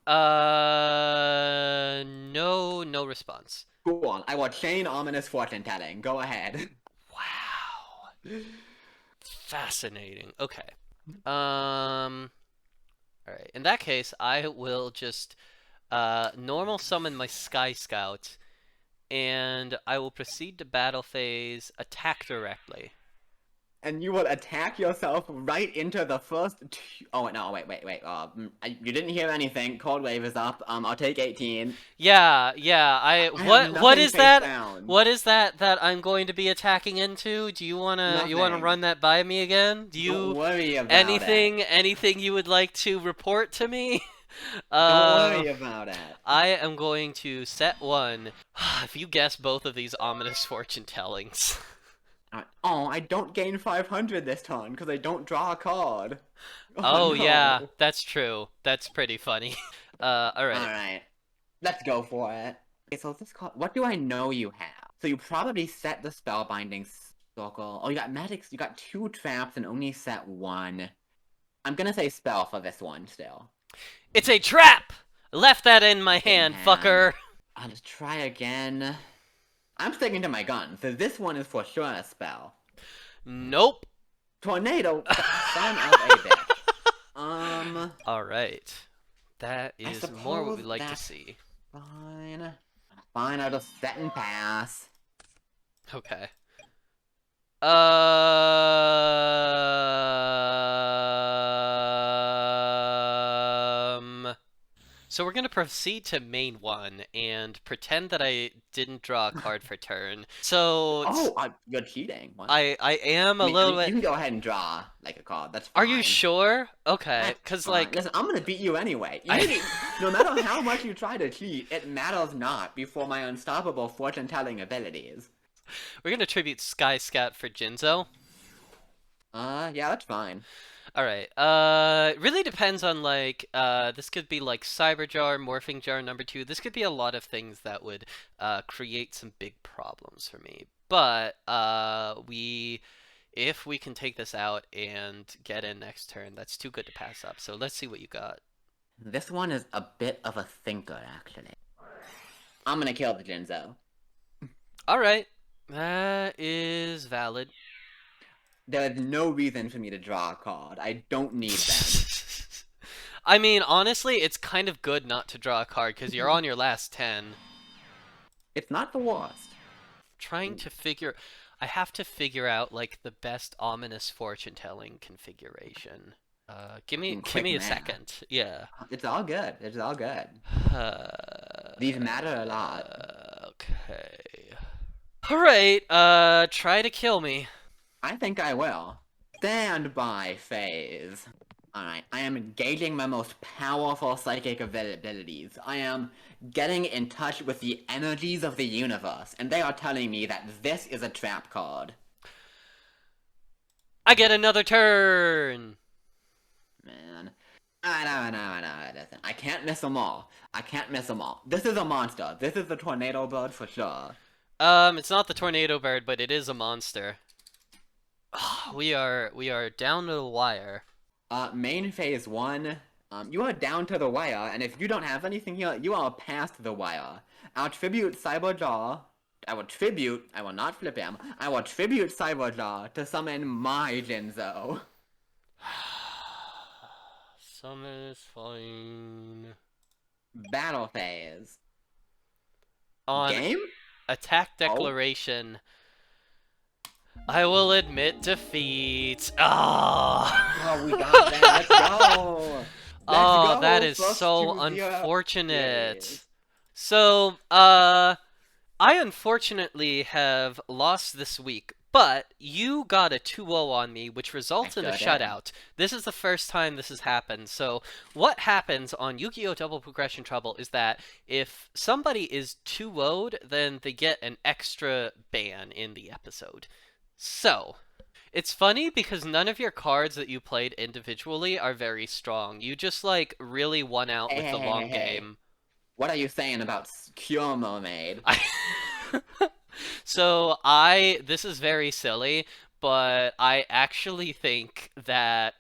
no response. Cool. I will chain ominous fortune telling. Go ahead. Wow. Fascinating. Okay. Alright. In that case, I will just normal summon my Sky Scout, and I will proceed to battle phase, attack directly. And you will attack yourself right into the first. Oh no! Wait! You didn't hear anything. Cold wave is up. I'll take 18. Yeah, I have what nothing is face that? down. What is that I'm going to be attacking into? Do you wanna Nothing. run that by me again? Do Don't you worry about it. anything you would like to report to me? Don't Uh, worry about it. I am going to set one. If you guess both of these ominous fortune tellings. Oh, I don't gain 500 this turn because I don't draw a card. Oh Oh yeah, no. that's true. That's pretty funny. Alright. Alright. Let's go for it. Okay, so this card. What do I know you have? So you probably set the spellbinding circle. Oh, you got magics. You got 2 traps and only set 1. I'm gonna say spell for this one still. It's a trap! Left that in my In hand, hand. fucker. I'll just try again. I'm sticking to my gun, so this one is for sure a spell. Nope. Tornado, son of a bitch. Alright. That I is more what suppose we like to that's see. fine. Fine, I'll just set and pass. Okay. So we're gonna proceed to main one and pretend that I didn't draw a card for turn. So Oh, you're cheating. What? I am I a mean, little you bit. can go ahead and draw like a card. That's Are fine. you sure? Okay, That's because fine. like Listen, I'm gonna beat you anyway. I No matter how much you try to cheat, it matters not before my unstoppable fortune-telling abilities. we're gonna tribute Sky Scout for Jinzo. Yeah, that's fine. All right. It really depends on like this could be like Cyber Jar, Morphing Jar number 2. This could be a lot of things that would create some big problems for me. But if we can take this out and get in next turn, that's too good to pass up. So let's see what you got. This one is a bit of a thinker, actually. I'm gonna kill the Jinzo. All right. That is valid. There is no reason for me to draw a card. I don't need them. I mean, honestly, it's kind of good not to draw a card because you're on your last 10. It's not the worst. Trying to figure. I have to figure out, like, the best ominous fortune telling configuration. Give Quick me a math. second. Yeah. It's all good. It's all good. These matter a lot. Okay. Alright, try to kill me. I think I will. Standby phase. Alright, I am engaging my most powerful psychic abilities. I am getting in touch with the energies of the universe, and they are telling me that this is a trap card. I get another turn! Man. No, listen. I can't miss them all. I can't miss them all. This is a monster. This is the tornado bird for sure. It's not the tornado bird, but it is a monster. We are down to the wire. Main phase 1. You are down to the wire, and if you don't have anything here, you are past the wire. I'll tribute Cyberjaw. I will not flip him. I will tribute Cyberjaw to summon my Jinzo. Summon is fine. Battle phase. On Game? attack declaration, I will admit defeat. Ah! Oh, we got that. Let's go. Oh, Let's that go. is First so to the, unfortunate. yes. So, I unfortunately have lost this week, but you got a 2-0 on me, which results in a sure did. shutout. This is the first time this has happened. So, what happens on Yu-Gi-Oh! Double Progression Trouble is that if somebody is 2-0'd, then they get an extra ban in the episode. So, it's funny because none of your cards that you played individually are very strong. You just, like, really won out with the long game. What are you saying about Cure Mermaid? So this is very silly, but I actually think that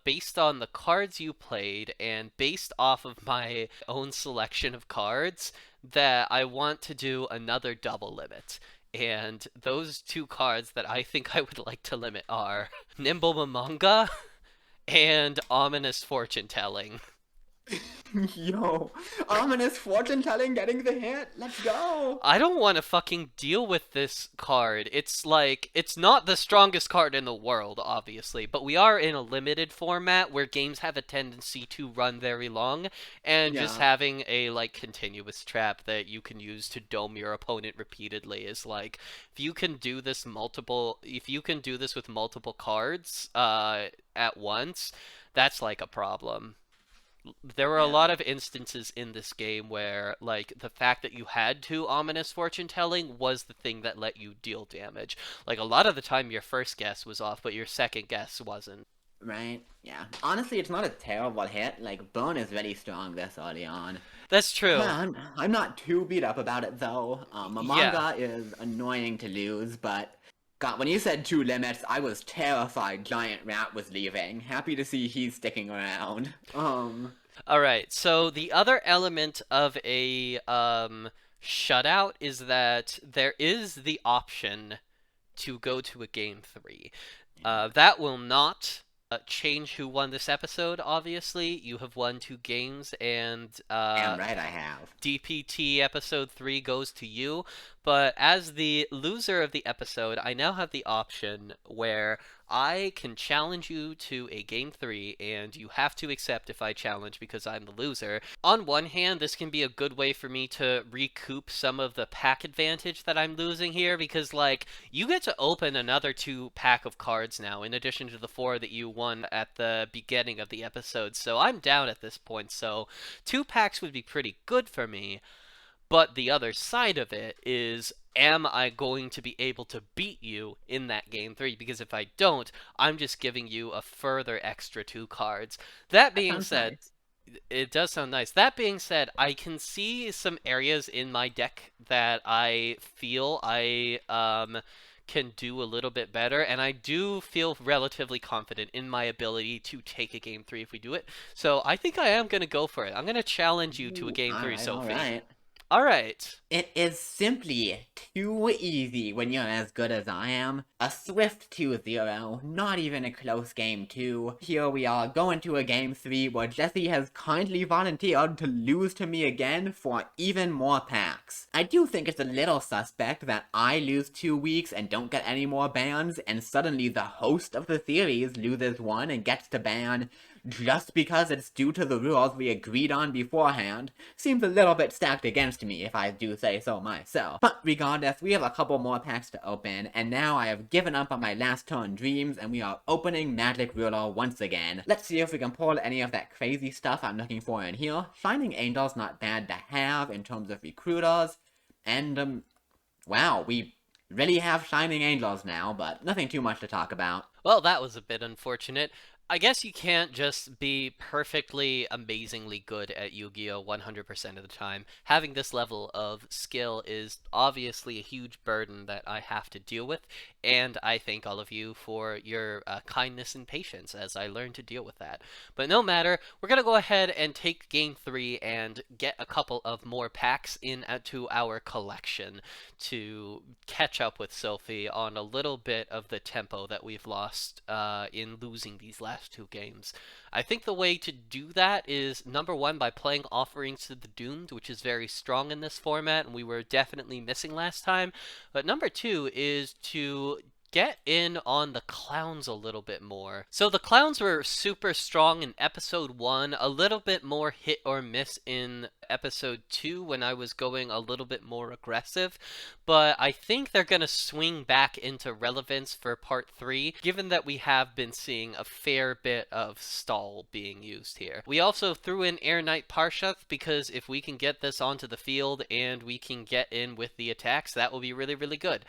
based on the cards you played and based off of my own selection of cards, that I want to do another double limit. And those two cards that I think I would like to limit are Nimble Mamanga and Ominous Fortune Telling. Yo, ominous fortune telling getting the hit. Let's go. I don't want to fucking deal with this card. It's like, it's not the strongest card in the world, obviously, but we are in a limited format where games have a tendency to run very long, and just Yeah. having a, like, continuous trap that you can use to dome your opponent repeatedly is like, if you can do this with multiple cards, at once, that's like a problem. There were a lot of instances in this game where, like, the fact that you had to ominous fortune telling was the thing that let you deal damage. Like, a lot of the time your first guess was off, but your second guess wasn't. Right? Yeah. Honestly, it's not a terrible hit. Like, Burn is very strong this early on. That's true. I'm not too beat up about it, though. Mamanga is annoying to lose, but... God, when you said 2 limits, I was terrified Giant Rat was leaving. Happy to see he's sticking around. Alright, so the other element of a shutout is that there is the option to go to a game 3. That will not change who won this episode, obviously. You have won 2 games, and Damn right I have. DPT episode 3 goes to you. But as the loser of the episode, I now have the option where I can challenge you to a game 3, and you have to accept if I challenge because I'm the loser. On one hand, this can be a good way for me to recoup some of the pack advantage that I'm losing here, because, like, you get to open another 2 pack of cards now, in addition to the 4 that you won at the beginning of the episode. So I'm down at this point, so 2 packs would be pretty good for me. But the other side of it is, am I going to be able to beat you in that game 3? Because if I don't, I'm just giving you a further extra 2 cards. That being said, Nice. it does sound nice. That being said, I can see some areas in my deck that I feel I can do a little bit better, and I do feel relatively confident in my ability to take a game 3 if we do it. So I think I am going to go for it. I'm going to challenge you to a game 3, Sophie. Alright. Alright. It is simply too easy when you're as good as I am. A swift 2-0, not even a close game 2. Here we are going to a game 3 where Jesse has kindly volunteered to lose to me again for even more packs. I do think it's a little suspect that I lose 2 weeks and don't get any more bans, and suddenly the host of the series loses one and gets to ban just because it's due to the rules we agreed on beforehand. Seems a little bit stacked against me, if I do say so myself. But regardless, we have a couple more packs to open, and now I have given up on my last turn dreams, and we are opening Magic Ruler once again. Let's see if we can pull any of that crazy stuff I'm looking for in here. Shining Angel's not bad to have in terms of recruiters, and wow, we really have Shining Angels now, but nothing too much to talk about. Well, that was a bit unfortunate. I guess you can't just be perfectly, amazingly good at Yu-Gi-Oh! 100% of the time. Having this level of skill is obviously a huge burden that I have to deal with, and I thank all of you for your kindness and patience as I learn to deal with that. But no matter, we're going to go ahead and take Game 3 and get a couple of more packs into our collection to catch up with Sophie on a little bit of the tempo that we've lost in losing these last two games. I think the way to do that is, number one, by playing Offerings to the Doomed, which is very strong in this format, and we were definitely missing last time. But number two is to get in on the clowns a little bit more. So the clowns were super strong in episode 1, a little bit more hit or miss in episode 2 when I was going a little bit more aggressive, but I think they're going to swing back into relevance for part 3, given that we have been seeing a fair bit of stall being used here. We also threw in Air Knight Parshath because if we can get this onto the field and we can get in with the attacks, that will be really, really good.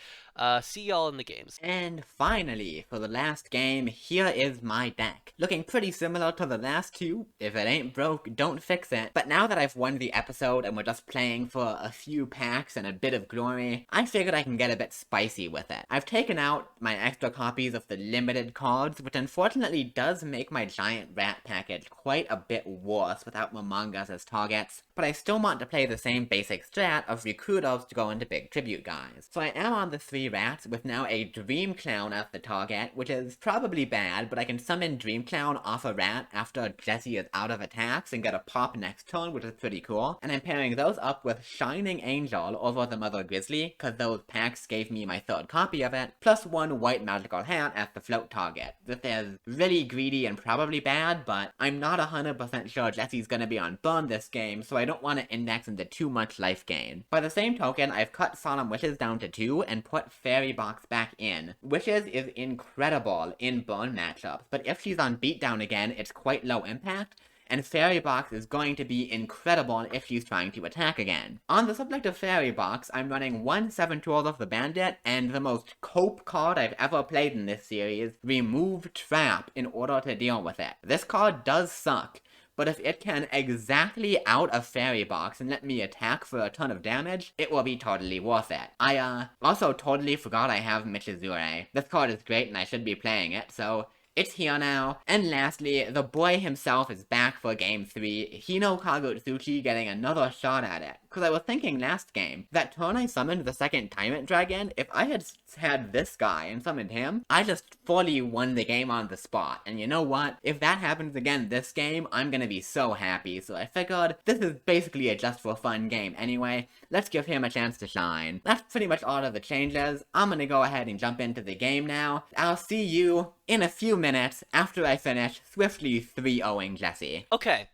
See y'all in the games. And finally, for the last game, here is my deck. Looking pretty similar to the last two. If it ain't broke, don't fix it. But now that I've won the episode and we're just playing for a few packs and a bit of glory, I figured I can get a bit spicy with it. I've taken out my extra copies of the limited cards, which unfortunately does make my giant rat package quite a bit worse without Momongas as targets, but I still want to play the same basic strat of recruiters to go into big tribute guys. So I am on the 3 rats with now a Dream Clown as the target, which is probably bad, but I can summon Dream Clown off a rat after Jesse is out of attacks and get a pop next turn, which is pretty cool. And I'm pairing those up with Shining Angel over the Mother Grizzly, cause those packs gave me my 3rd copy of it, plus 1 white magical hat as the float target. This is really greedy and probably bad, but I'm not 100% sure Jesse's gonna be on burn this game, so I don't want to index into too much life gain. By the same token, I've cut Solemn Wishes down to 2 and put Fairy Box back in. Wishes is incredible in burn matchups, but if she's on beatdown again, it's quite low impact, and Fairy Box is going to be incredible if she's trying to attack again. On the subject of Fairy Box, I'm running 1 7-12 of the Bandit, and the most cope card I've ever played in this series, Remove Trap, in order to deal with it. This card does suck, but if it can exactly out a Fairy Box and let me attack for a ton of damage, it will be totally worth it. I also totally forgot I have Michizure. This card is great and I should be playing it, so it's here now. And lastly, the boy himself is back for game 3, Hino Kagutsuchi getting another shot at it. Cause I was thinking last game, that turn I summoned the second Tyrant Dragon, if I had had this guy and summoned him, I just fully won the game on the spot. And you know what? If that happens again this game, I'm gonna be so happy. So I figured, this is basically a just for fun game anyway, let's give him a chance to shine. That's pretty much all of the changes. I'm gonna go ahead and jump into the game now. I'll see you in a few minutes after I finish swiftly 3-0ing Jesse. Okay,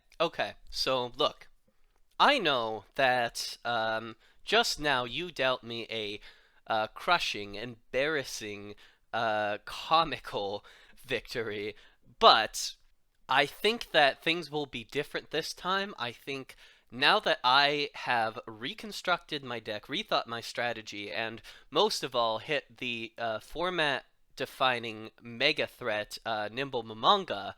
so look. I know that just now you dealt me a crushing, embarrassing, comical victory, but I think that things will be different this time. I think now that I have reconstructed my deck, rethought my strategy, and most of all hit the format-defining mega threat, Nimble Mamanga,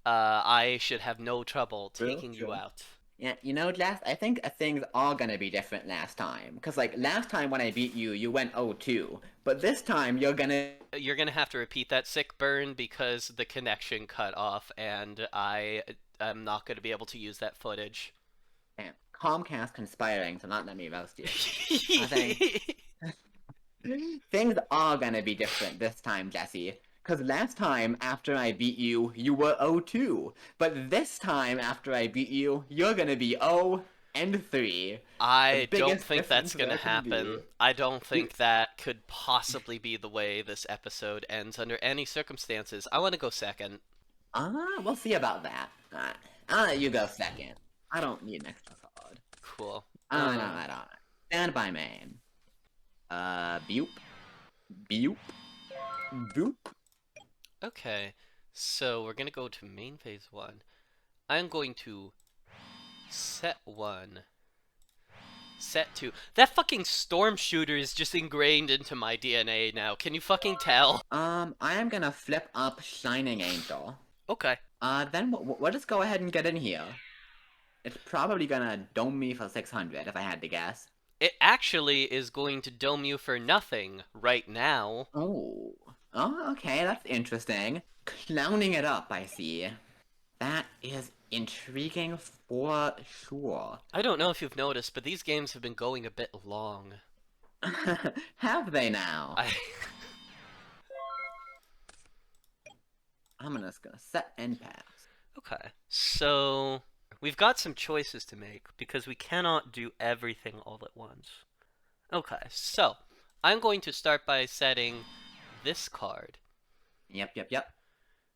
I should have no trouble taking you out. Yeah, you know, Jess, I think things are gonna be different last time. Cause like, last time when I beat you, you went 0-2. But this time, you're gonna have to repeat that sick burn because the connection cut off and I am not gonna be able to use that footage. Damn. Comcast conspiring to not let me roast you. I think things are gonna be different this time, Jesse. Cause last time after I beat you, you were 0-2. But this time after I beat you, you're gonna be 0-3. The I don't biggest think that's difference gonna there can be. happen. I don't think that could possibly be the way this episode ends under any circumstances. I want to go second. We'll see about that. I'll let you go second. I don't need an extra card. Cool. Alright. Stand by main. Boop. Boop. Boop. Okay, so we're gonna go to main phase 1. I'm going to set 1. Set 2. That fucking storm shooter is just ingrained into my DNA now. Can you fucking tell? I am gonna flip up Shining Angel. Okay. Then we'll just go ahead and get in here. It's probably gonna dome me for 600 if I had to guess. It actually is going to dome you for nothing right now. Oh, okay, that's interesting. Clowning it up, I see. That is intriguing for sure. I don't know if you've noticed, but these games have been going a bit long. Have they now? I... I'm just gonna set and pass. Okay, so we've got some choices to make because we cannot do everything all at once. Okay, so I'm going to start by setting this card. Yep.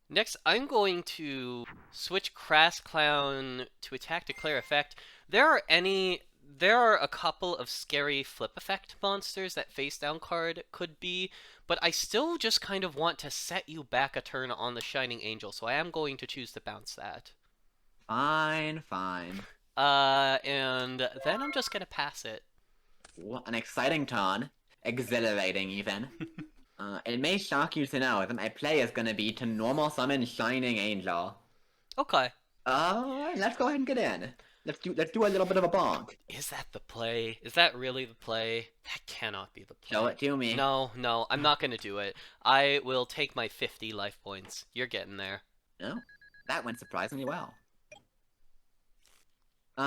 Next, I'm going to switch Crass Clown to attack declare effect. There are a couple of scary flip effect monsters that face down card could be, but I still just kind of want to set you back a turn on the Shining Angel, so I am going to choose to bounce that. Fine. And then I'm just gonna pass it. What an exciting turn. Exhilarating, even. It may shock you to know that my play is gonna be to normal summon Shining Angel. Okay. Let's go ahead and get in. Let's do a little bit of a bonk. Is that the play? Is that really the play? That cannot be the play. Show it to me. No, I'm not gonna do it. I will take my 50 life points. You're getting there. No, that went surprisingly well.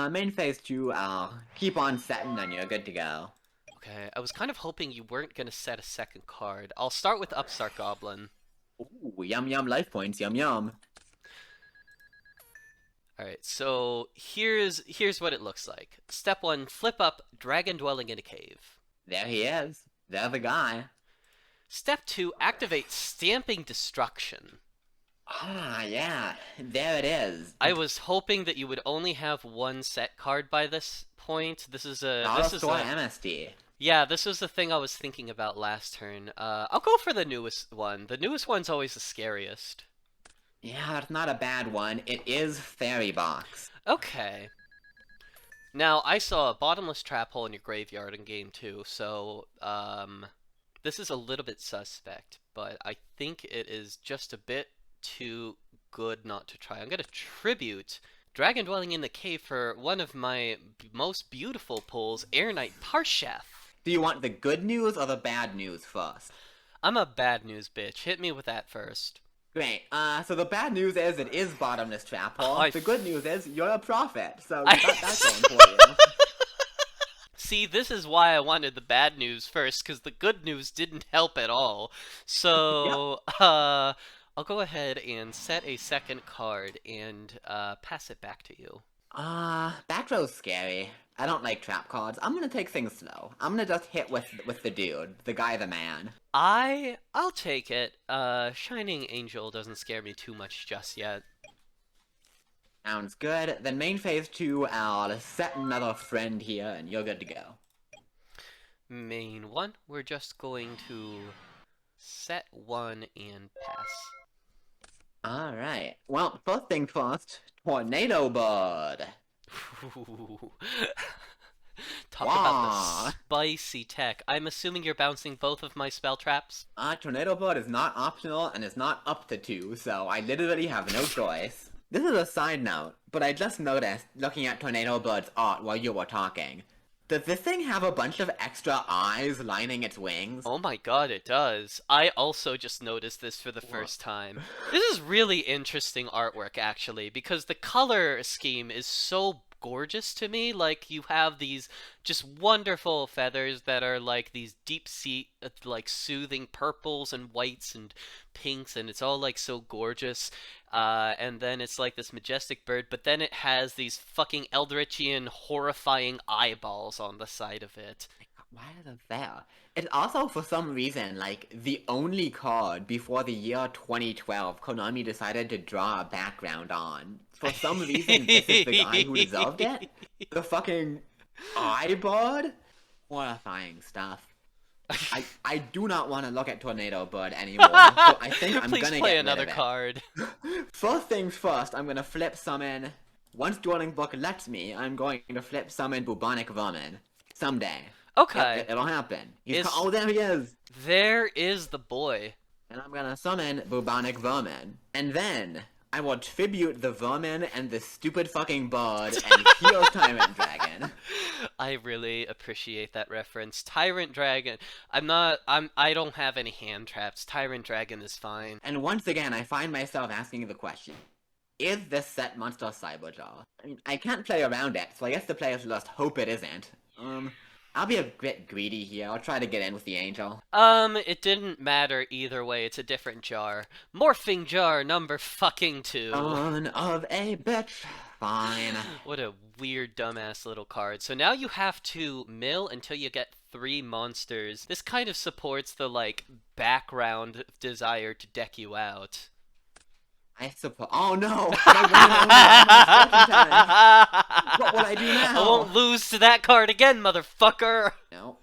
Main phase 2, I'll keep on setting and you're good to go. Okay, I was kind of hoping you weren't gonna set a second card. I'll start with Upstart Goblin. Ooh, yum life points, yum. Alright, so here's what it looks like. Step 1, flip up Dragon Dwelling in a Cave. There he is. There's the guy. Step 2, activate Stamping Destruction. Yeah, there it is. I was hoping that you would only have one set card by this point. This is MSD. Yeah, this was the thing I was thinking about last turn. I'll go for the newest one. The newest one's always the scariest. Yeah, that's not a bad one. It is Fairy Box. Okay. Now, I saw a bottomless trap hole in your graveyard in game 2, so, this is a little bit suspect, but I think it is just a bit too good not to try. I'm gonna tribute Dragon Dwelling in the Cave for one of my most beautiful pulls, Air Knight Parsheth. Do you want the good news or the bad news first? I'm a bad news bitch. Hit me with that first. Great. So the bad news is it is bottomless trap hole. The good news is you're a prophet. So you got that going for you. See, this is why I wanted the bad news first, because the good news didn't help at all. So, I'll go ahead and set a second card and pass it back to you. Back row's scary. I don't like trap cards. I'm gonna take things slow. I'm gonna just hit with the dude, the guy, the man. I'll take it. Shining Angel doesn't scare me too much just yet. Sounds good. Then main phase 2, I'll set another friend here, and you're good to go. Main 1, we're just going to set 1 and pass. Alright. Well, first thing first, Tornado Bird. Talk about the spicy tech. I'm assuming you're bouncing both of my spell traps? Tornado Bird is not optional and is not up to 2, so I literally have no choice. This is a side note, but I just noticed, looking at Tornado Bird's art while you were talking, does this thing have a bunch of extra eyes lining its wings? Oh my god, it does. I also just noticed this for the first time. This is really interesting artwork, actually, because the color scheme is so gorgeous to me. Like you have these just wonderful feathers that are like these deep sea like soothing purples and whites and pinks, and it's all like so gorgeous. And then it's like this majestic bird, but then it has these fucking Eldritchian horrifying eyeballs on the side of it. Why are they there? It's also, for some reason, like, the only card before the year 2012 Konami decided to draw a background on. For some reason, this is the guy who deserved it? The fucking eyebird? Horrifying stuff. I do not want to look at Tornado Bird anymore, so I think I'm Please gonna play get another rid of it. card. First things first, I'm gonna flip summon. Once Dueling Book lets me, I'm going to flip summon Bubonic Vermin. Someday. Okay. Yep, it'll happen. Is- Oh, there he is! There is the boy. And I'm gonna summon Bubonic Vermin. And then, I will tribute the vermin and the stupid fucking bird and heal Tyrant Dragon. I really appreciate that reference. Tyrant Dragon. I don't have any hand traps. Tyrant Dragon is fine. And once again, I find myself asking the question, is this set Monster Cyberjaw? I mean, I can't play around it, so I guess the players will just hope it isn't. I'll be a bit greedy here. I'll try to get in with the angel. It didn't matter either way. It's a different jar. Morphing jar number fucking 2. Son of a bitch. Fine. What a weird, dumbass little card. So now you have to mill until you get 3 monsters. This kind of supports the, like, background desire to deck you out. I suppose. Oh no! I what will I do now? I won't lose to that card again, motherfucker! No.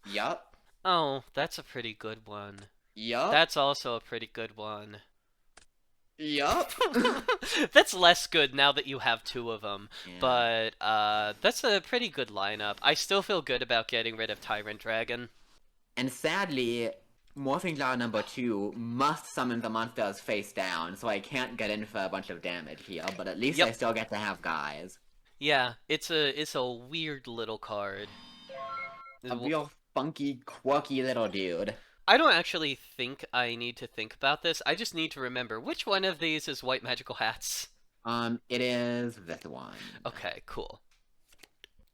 Yup. Oh, that's a pretty good one. Yup. That's also a pretty good one. Yup. That's less good now that you have 2 of them. Yeah. But, that's a pretty good lineup. I still feel good about getting rid of Tyrant Dragon. And sadly, Morphing Jar number 2 must summon the monsters face down, so I can't get in for a bunch of damage here, but at least Yep. I still get to have guys. Yeah, it's a weird little card. A real funky, quirky little dude. I don't actually think I need to think about this. I just need to remember which one of these is White Magical Hats. It is this one. Okay, cool.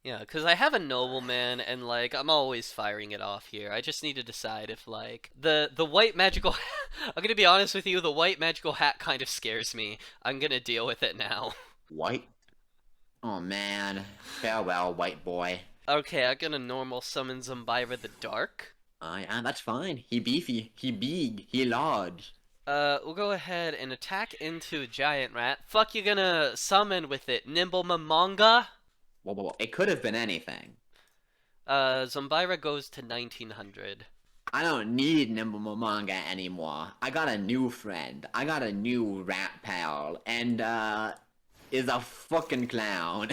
Yeah, because I have a nobleman, and, like, I'm always firing it off here. I just need to decide if, like, the White Magical I'm gonna be honest with you, the White Magical Hat kind of scares me. I'm gonna deal with it now. White? Oh man. Farewell, white boy. Okay, I'm gonna normal summon Zombira the Dark. Yeah, that's fine. He beefy, he big, he large. We'll go ahead and attack into Giant Rat. Fuck you gonna summon with it, Nimble Mamonga? Whoa. It could have been anything. Zombira goes to 1900. I don't need Nimble Manga anymore. I got a new friend. I got a new rat pal. And, is a fucking clown.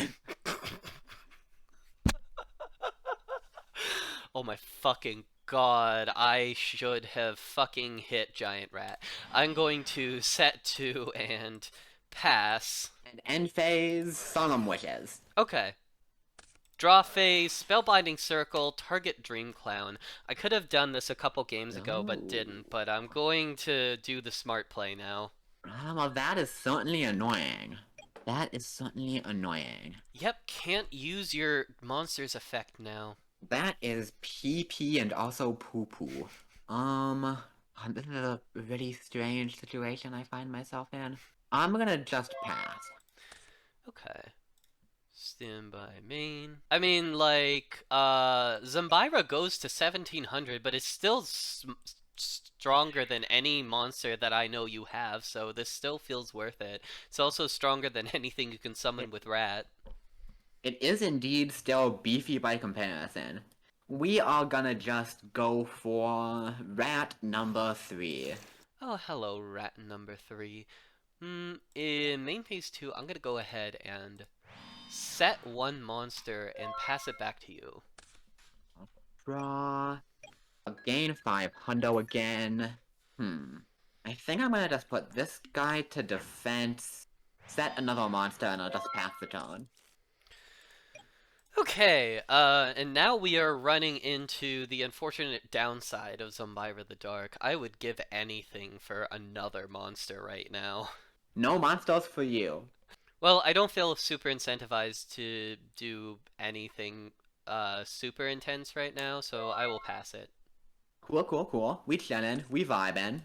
Oh my fucking god, I should have fucking hit Giant Rat. I'm going to set 2 and pass. And end phase, Solemn Wishes. Okay. Draw phase, Spellbinding Circle, target Dream Clown. I could have done this a couple games ago, but didn't. But I'm going to do the smart play now. Well, that is certainly annoying. That is certainly annoying. Yep, can't use your monster's effect now. That is PP and also poo-poo. This is a really strange situation I find myself in. I'm gonna just pass. Okay. Stand by main. I mean, like, Zombira goes to 1700, but it's still stronger than any monster that I know you have, so this still feels worth it. It's also stronger than anything you can summon with Rat. It is indeed still beefy by comparison. We are gonna just go for rat number 3. Oh, hello, Rat number 3. In main phase 2, I'm gonna go ahead and set 1 monster and pass it back to you. Draw. I'll gain 500 again. I think I'm gonna just put this guy to defense, set another monster, and I'll just pass the turn. Okay, and now we are running into the unfortunate downside of Zombira the Dark. I would give anything for another monster right now. No monsters for you. Well, I don't feel super incentivized to do anything super intense right now, so I will pass it. Cool, cool, cool. We chillin', we vibin'.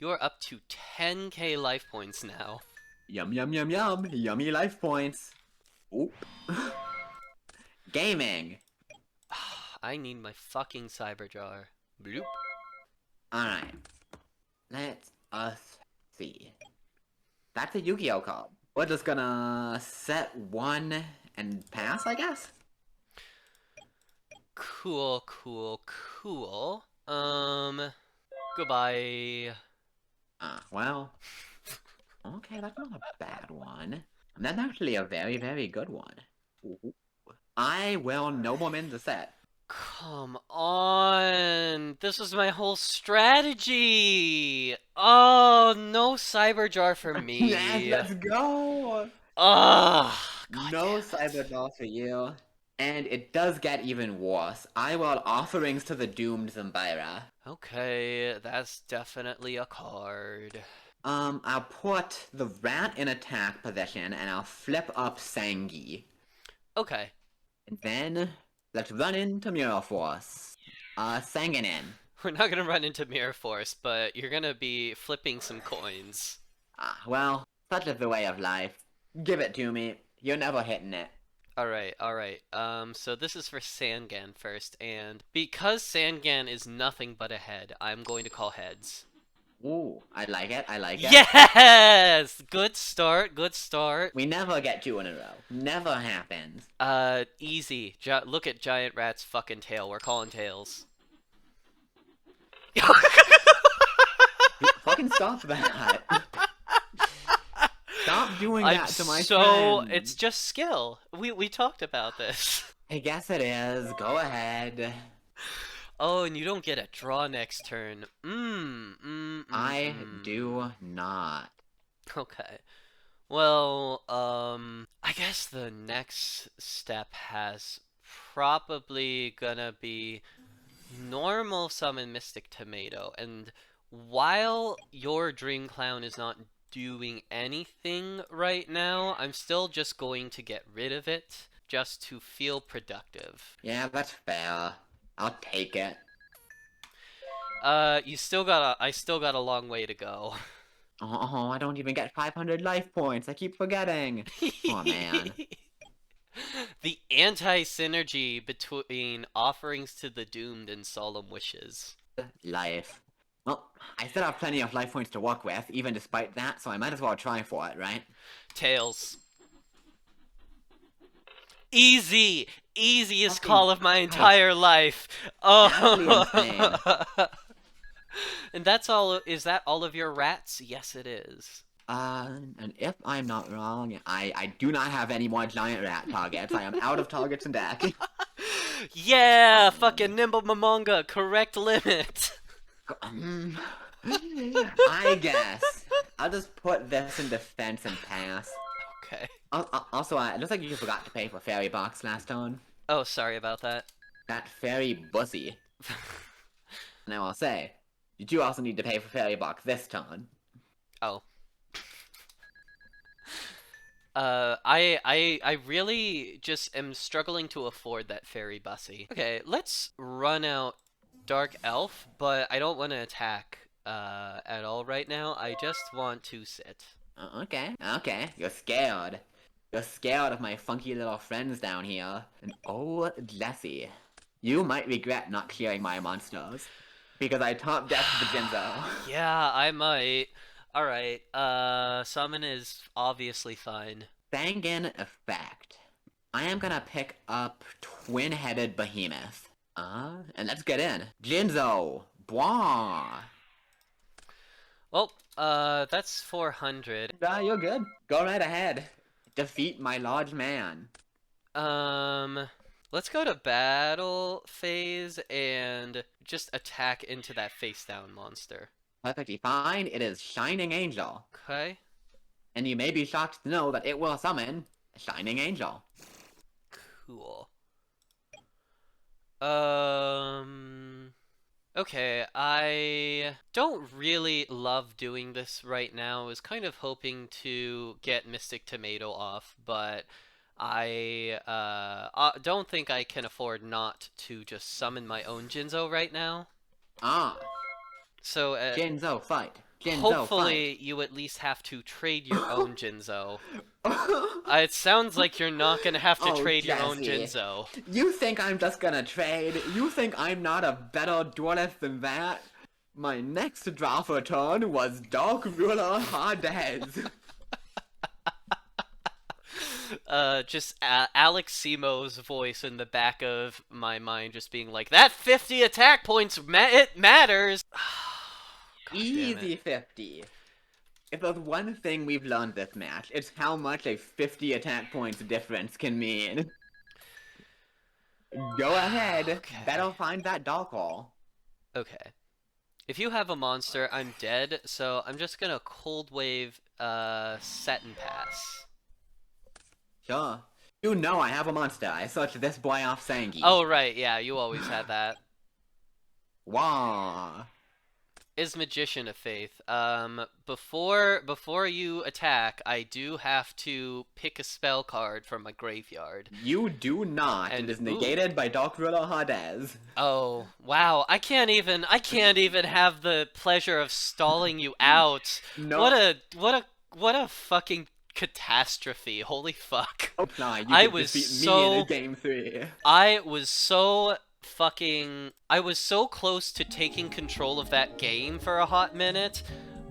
You're up to 10k life points now. Yum, yum, yum, yum. Yummy life points. Oop. Gaming. I need my fucking cyber jar. Bloop. Alright. Let us see. That's a Yu-Gi-Oh card. We're just gonna set one and pass, I guess? Cool, cool, cool. Goodbye. Well. Okay, that's not a bad one. That's actually a very, very good one. Ooh. I will nobleman the set. Come on! This is my whole strategy! Oh, no cyber jar for Yes, me. let's go! Ugh! God No damn it. cyber doll for you. And it does get even worse. I will offerings to the doomed Zambira. Okay, that's definitely a card. I'll put the rat in attack position and I'll flip up Sangi. Okay. And then let's run into Mirror Force. Sanganin. We're not gonna run into Mirror Force, but you're gonna be flipping some coins. Well, such is the way of life. Give it to me. You're never hitting it. Alright, alright. So this is for Sangan first, and because Sangan is nothing but a head, I'm going to call heads. Ooh, I like it, I like it. Yes! Good start, good start. We never get two in a row. Never happens. Easy. Look at Giant Rat's fucking tail. We're calling tails. Fucking stop that. Stop doing that to my friend. It's just skill. We talked about this. I guess it is. Go ahead. Oh, and you don't get a draw next turn. I do not. Okay. Well, I guess the next step has probably gonna be normal summon Mystic Tomato, and while your Dream Clown is not doing anything right now, I'm still just going to get rid of it just to feel productive. Yeah, that's fair. I'll take it. I still got a long way to go. Oh, I don't even get 500 life points. I keep forgetting. Oh, man. The anti-synergy between offerings to the doomed and solemn wishes. Life. Well, I still have plenty of life points to work with, even despite that, so I might as well try for it, right? Tails. Easy! Easiest Fucking call of my Christ. entire life. Absolutely Oh. insane. And that's all. Is that all of your rats? Yes, it is. And if I'm not wrong, I do not have any more giant rat targets. I am out of targets in deck. Yeah, fucking Nimble Mamonga, correct limit. I guess. I'll just put this in defense and pass. Okay. Also, it looks like you forgot to pay for Fairy Box last turn. Oh, sorry about that. That fairy bussy. And I will say, you do also need to pay for Fairy Box this turn. Oh. I really just am struggling to afford that fairy bussy. Okay, let's run out Dark Elf, but I don't want to attack at all right now. I just want to sit. Okay. You're scared. You're scared of my funky little friends down here. And oh, Jessie. You might regret not clearing my monsters. Because I top decked the Jinzo. Yeah, I might. Alright, summon is obviously fine. Sangan effect. I am gonna pick up Twin-Headed Behemoth. And let's get in. Jinzo! Bwah! Well, that's 400. You're good. Go right ahead. Defeat my large man. Let's go to battle phase and just attack into that face down monster. Perfectly fine. It is Shining Angel. Okay. And you may be shocked to know that it will summon Shining Angel. Cool. Okay, I don't really love doing this right now. I was kind of hoping to get Mystic Tomato off, but I don't think I can afford not to just summon my own Jinzo right now. Ah, So, Jinzo fight. Jinzo fight. hopefully you at least have to trade your own Jinzo. It sounds like you're not gonna have to Oh, trade your own Jesse. Jinzo. You think I'm just gonna trade? You think I'm not a better duelist than that? My next draw for turn was Dark Ruler Hades. Just Alex Simo's voice in the back of my mind just being like, that 50 attack points, it matters! God damn it. Easy 50. If there's one thing we've learned this match, it's how much a 50 attack points difference can mean. Go ahead, Okay. better find that Dark Hole. Okay. If you have a monster, I'm dead, so I'm just gonna Cold Wave, set and pass. Sure. You know I have a monster. I searched this boy off Sangi. Oh, right, yeah, you always had that. Wah. Is Magician of Faith. Before you attack, I do have to pick a spell card from my graveyard. You do not, and And- is negated by Dark Ruler Hades. Oh, wow. I can't even have the pleasure of stalling you out. No. What a fucking catastrophe. Holy fuck. Nah, you I could was defeat me in so- a game 3. I was so close to taking control of that game for a hot minute.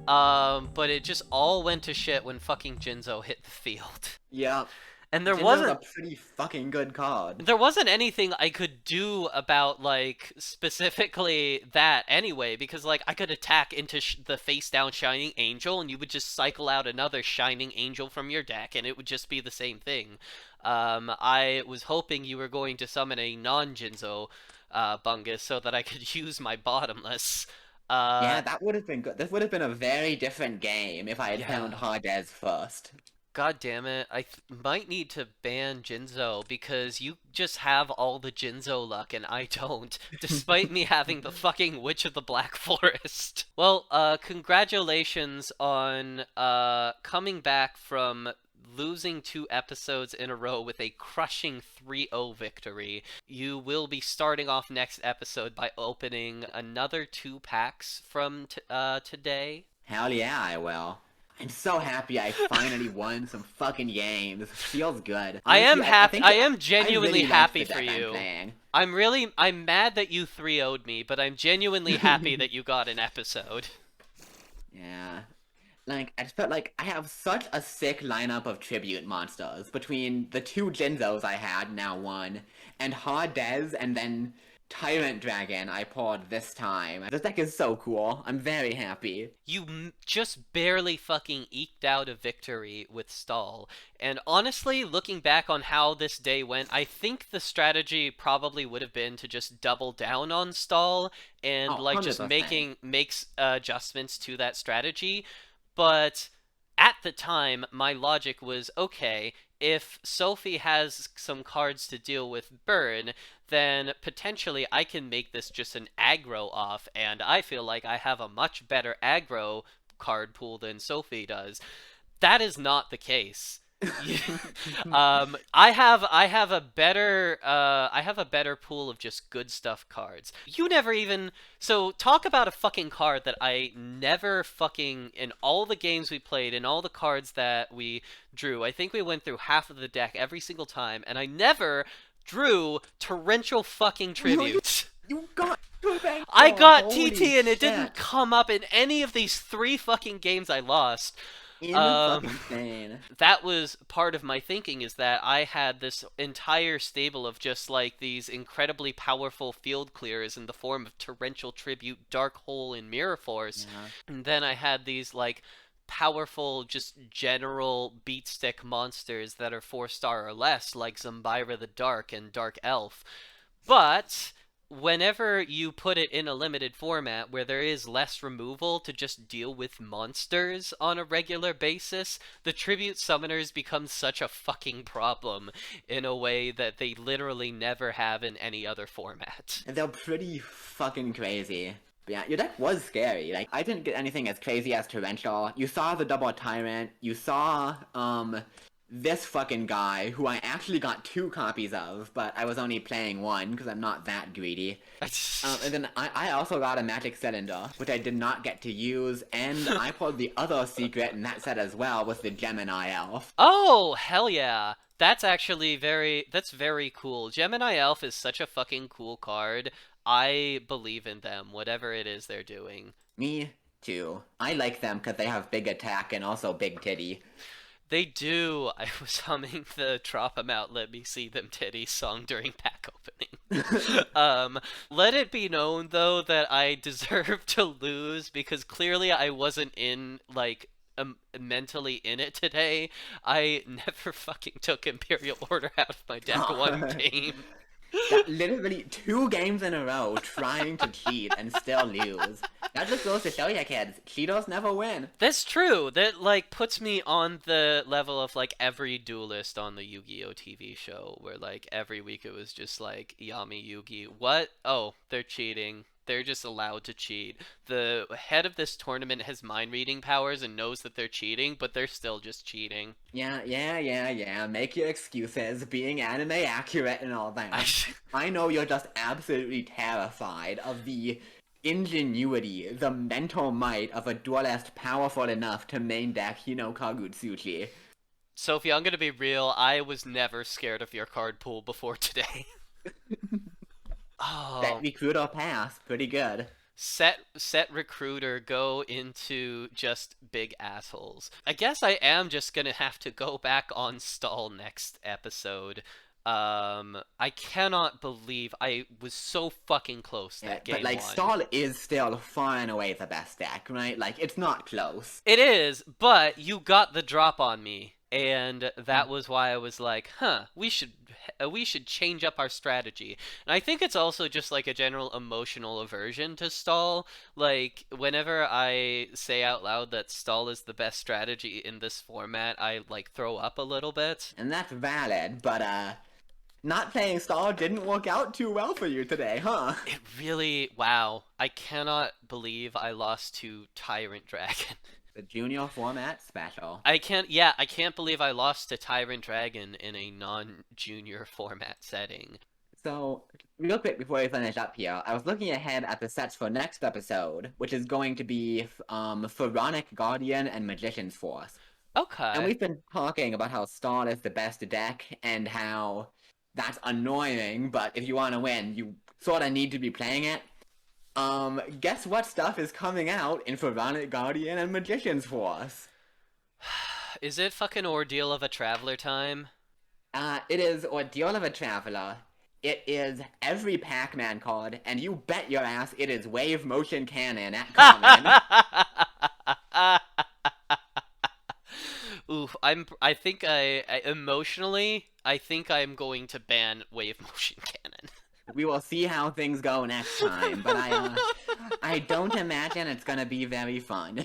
But it just all went to shit when fucking Jinzo hit the field. Yeah. And there Jinzo's wasn't a pretty fucking good card. there wasn't anything I could do about, like, specifically that anyway, because, like, I could attack into the face-down Shining Angel, and you would just cycle out another Shining Angel from your deck, and it would just be the same thing. I was hoping you were going to summon a non-Jinzo Bungus so that I could use my Bottomless. Yeah, that would have been good. This would have been a very different game if I had Yeah. found Hades first. God damn it, I might need to ban Jinzo because you just have all the Jinzo luck and I don't, despite me having the fucking Witch of the Black Forest. Well, congratulations on coming back from losing 2 episodes in a row with a crushing 3-0 victory. You will be starting off next episode by opening another 2 packs from today. Hell yeah, I will. I'm so happy I finally won some fucking games. Feels good. I am Honestly, happy. think I am genuinely really like happy the for deck I'm you. playing. I'm mad that you 3-0'd me, but I'm genuinely happy that you got an episode. Yeah. Like, I just felt like I have such a sick lineup of tribute monsters between the 2 Jinzos I had, now 1, and Hades, and then Tyrant Dragon I poured this time. This deck is so cool. I'm very happy. You just barely fucking eked out a victory with Stall. And honestly, looking back on how this day went, I think the strategy probably would have been to just double down on Stall and Oh, like just 100%. makes adjustments to that strategy. But at the time, my logic was, okay, if Sophie has some cards to deal with burn, then potentially I can make this just an aggro off, and I feel like I have a much better aggro card pool than Sophie does. That is not the case. I have a better pool of just good stuff cards. You never even talk about a fucking card that I never fucking in all the games we played and all the cards that we drew. I think we went through half of the deck every single time, and I never drew torrential fucking tributes. You got Torrential! I got Holy TT and it shit. didn't come up in any of these 3 fucking games I lost. Fucking insane. That was part of my thinking, is that I had this entire stable of just like these incredibly powerful field clears in the form of Torrential Tribute, Dark Hole, and Mirror Force. Yeah. And then I had these like powerful, just general beatstick monsters that are 4-star or less, like Zombira the Dark and Dark Elf. But whenever you put it in a limited format where there is less removal to just deal with monsters on a regular basis, the tribute summoners become such a fucking problem in a way that they literally never have in any other format. And they're pretty fucking crazy. But yeah, your deck was scary. Like, I didn't get anything as crazy as Torrential. You saw the double Tyrant. You saw, this fucking guy, who I actually got 2 copies of, but I was only playing 1, because I'm not that greedy. And then I also got a Magic Cylinder, which I did not get to use, and I pulled the other secret in that set as well, with the Gemini Elf. Oh, hell yeah. That's actually that's very cool. Gemini Elf is such a fucking cool card. I believe in them, whatever it is they're doing. Me too. I like them because they have big attack and also big titty. They do. I was humming the Drop 'em Out, Let Me See Them Titties song during pack opening. Let it be known, though, that I deserve to lose because clearly I wasn't mentally in it today. I never fucking took Imperial Order out of my deck one game. That literally 2 games in a row trying to cheat and still lose. That just goes to show you, kids, cheaters never win. That's true. That, like, puts me on the level of, like, every duelist on the Yu-Gi-Oh! TV show, where, like, every week it was just, like, Yami Yugi. What? Oh, they're cheating. They're just allowed to cheat. The head of this tournament has mind-reading powers and knows that they're cheating, but they're still just cheating. Yeah. Make your excuses, being anime accurate and all that. I know you're just absolutely terrified of the ingenuity, the mental might of a duelist powerful enough to main deck Hino Kagutsuchi. Sophie, I'm gonna be real. I was never scared of your card pool before today. Oh. That recruiter pass, pretty good. Set recruiter, go into just big assholes. I guess I am just gonna have to go back on stall next episode. I cannot believe I was so fucking close that game But like, one. stall is still far and away the best deck, right? Like, it's not close. It is, but you got the drop on me, and that was why I was like, huh, we should change up our strategy. And I think it's also just like a general emotional aversion to stall. Like, whenever I say out loud that stall is the best strategy in this format, I like throw up a little bit. And that's valid, but not playing stall didn't work out too well for you today, huh? It really, wow. I cannot believe I lost to Tyrant Dragon. The junior format special. I can't believe I lost to Tyrant Dragon in a non-junior format setting. So, real quick before we finish up here, I was looking ahead at the sets for next episode, which is going to be Pharaonic Guardian and Magician's Force. Okay. And we've been talking about how Stall is the best deck and how that's annoying, but if you want to win, you sort of need to be playing it. Guess what stuff is coming out in Pharaonic Guardian and Magician's Force? Is it fucking Ordeal of a Traveler time? It is Ordeal of a Traveler. It is every Pac-Man card, and you bet your ass it is Wave Motion Cannon at common. Oof, I think emotionally, I think I'm going to ban Wave Motion Cannon. We will see how things go next time, but I don't imagine it's gonna be very fun.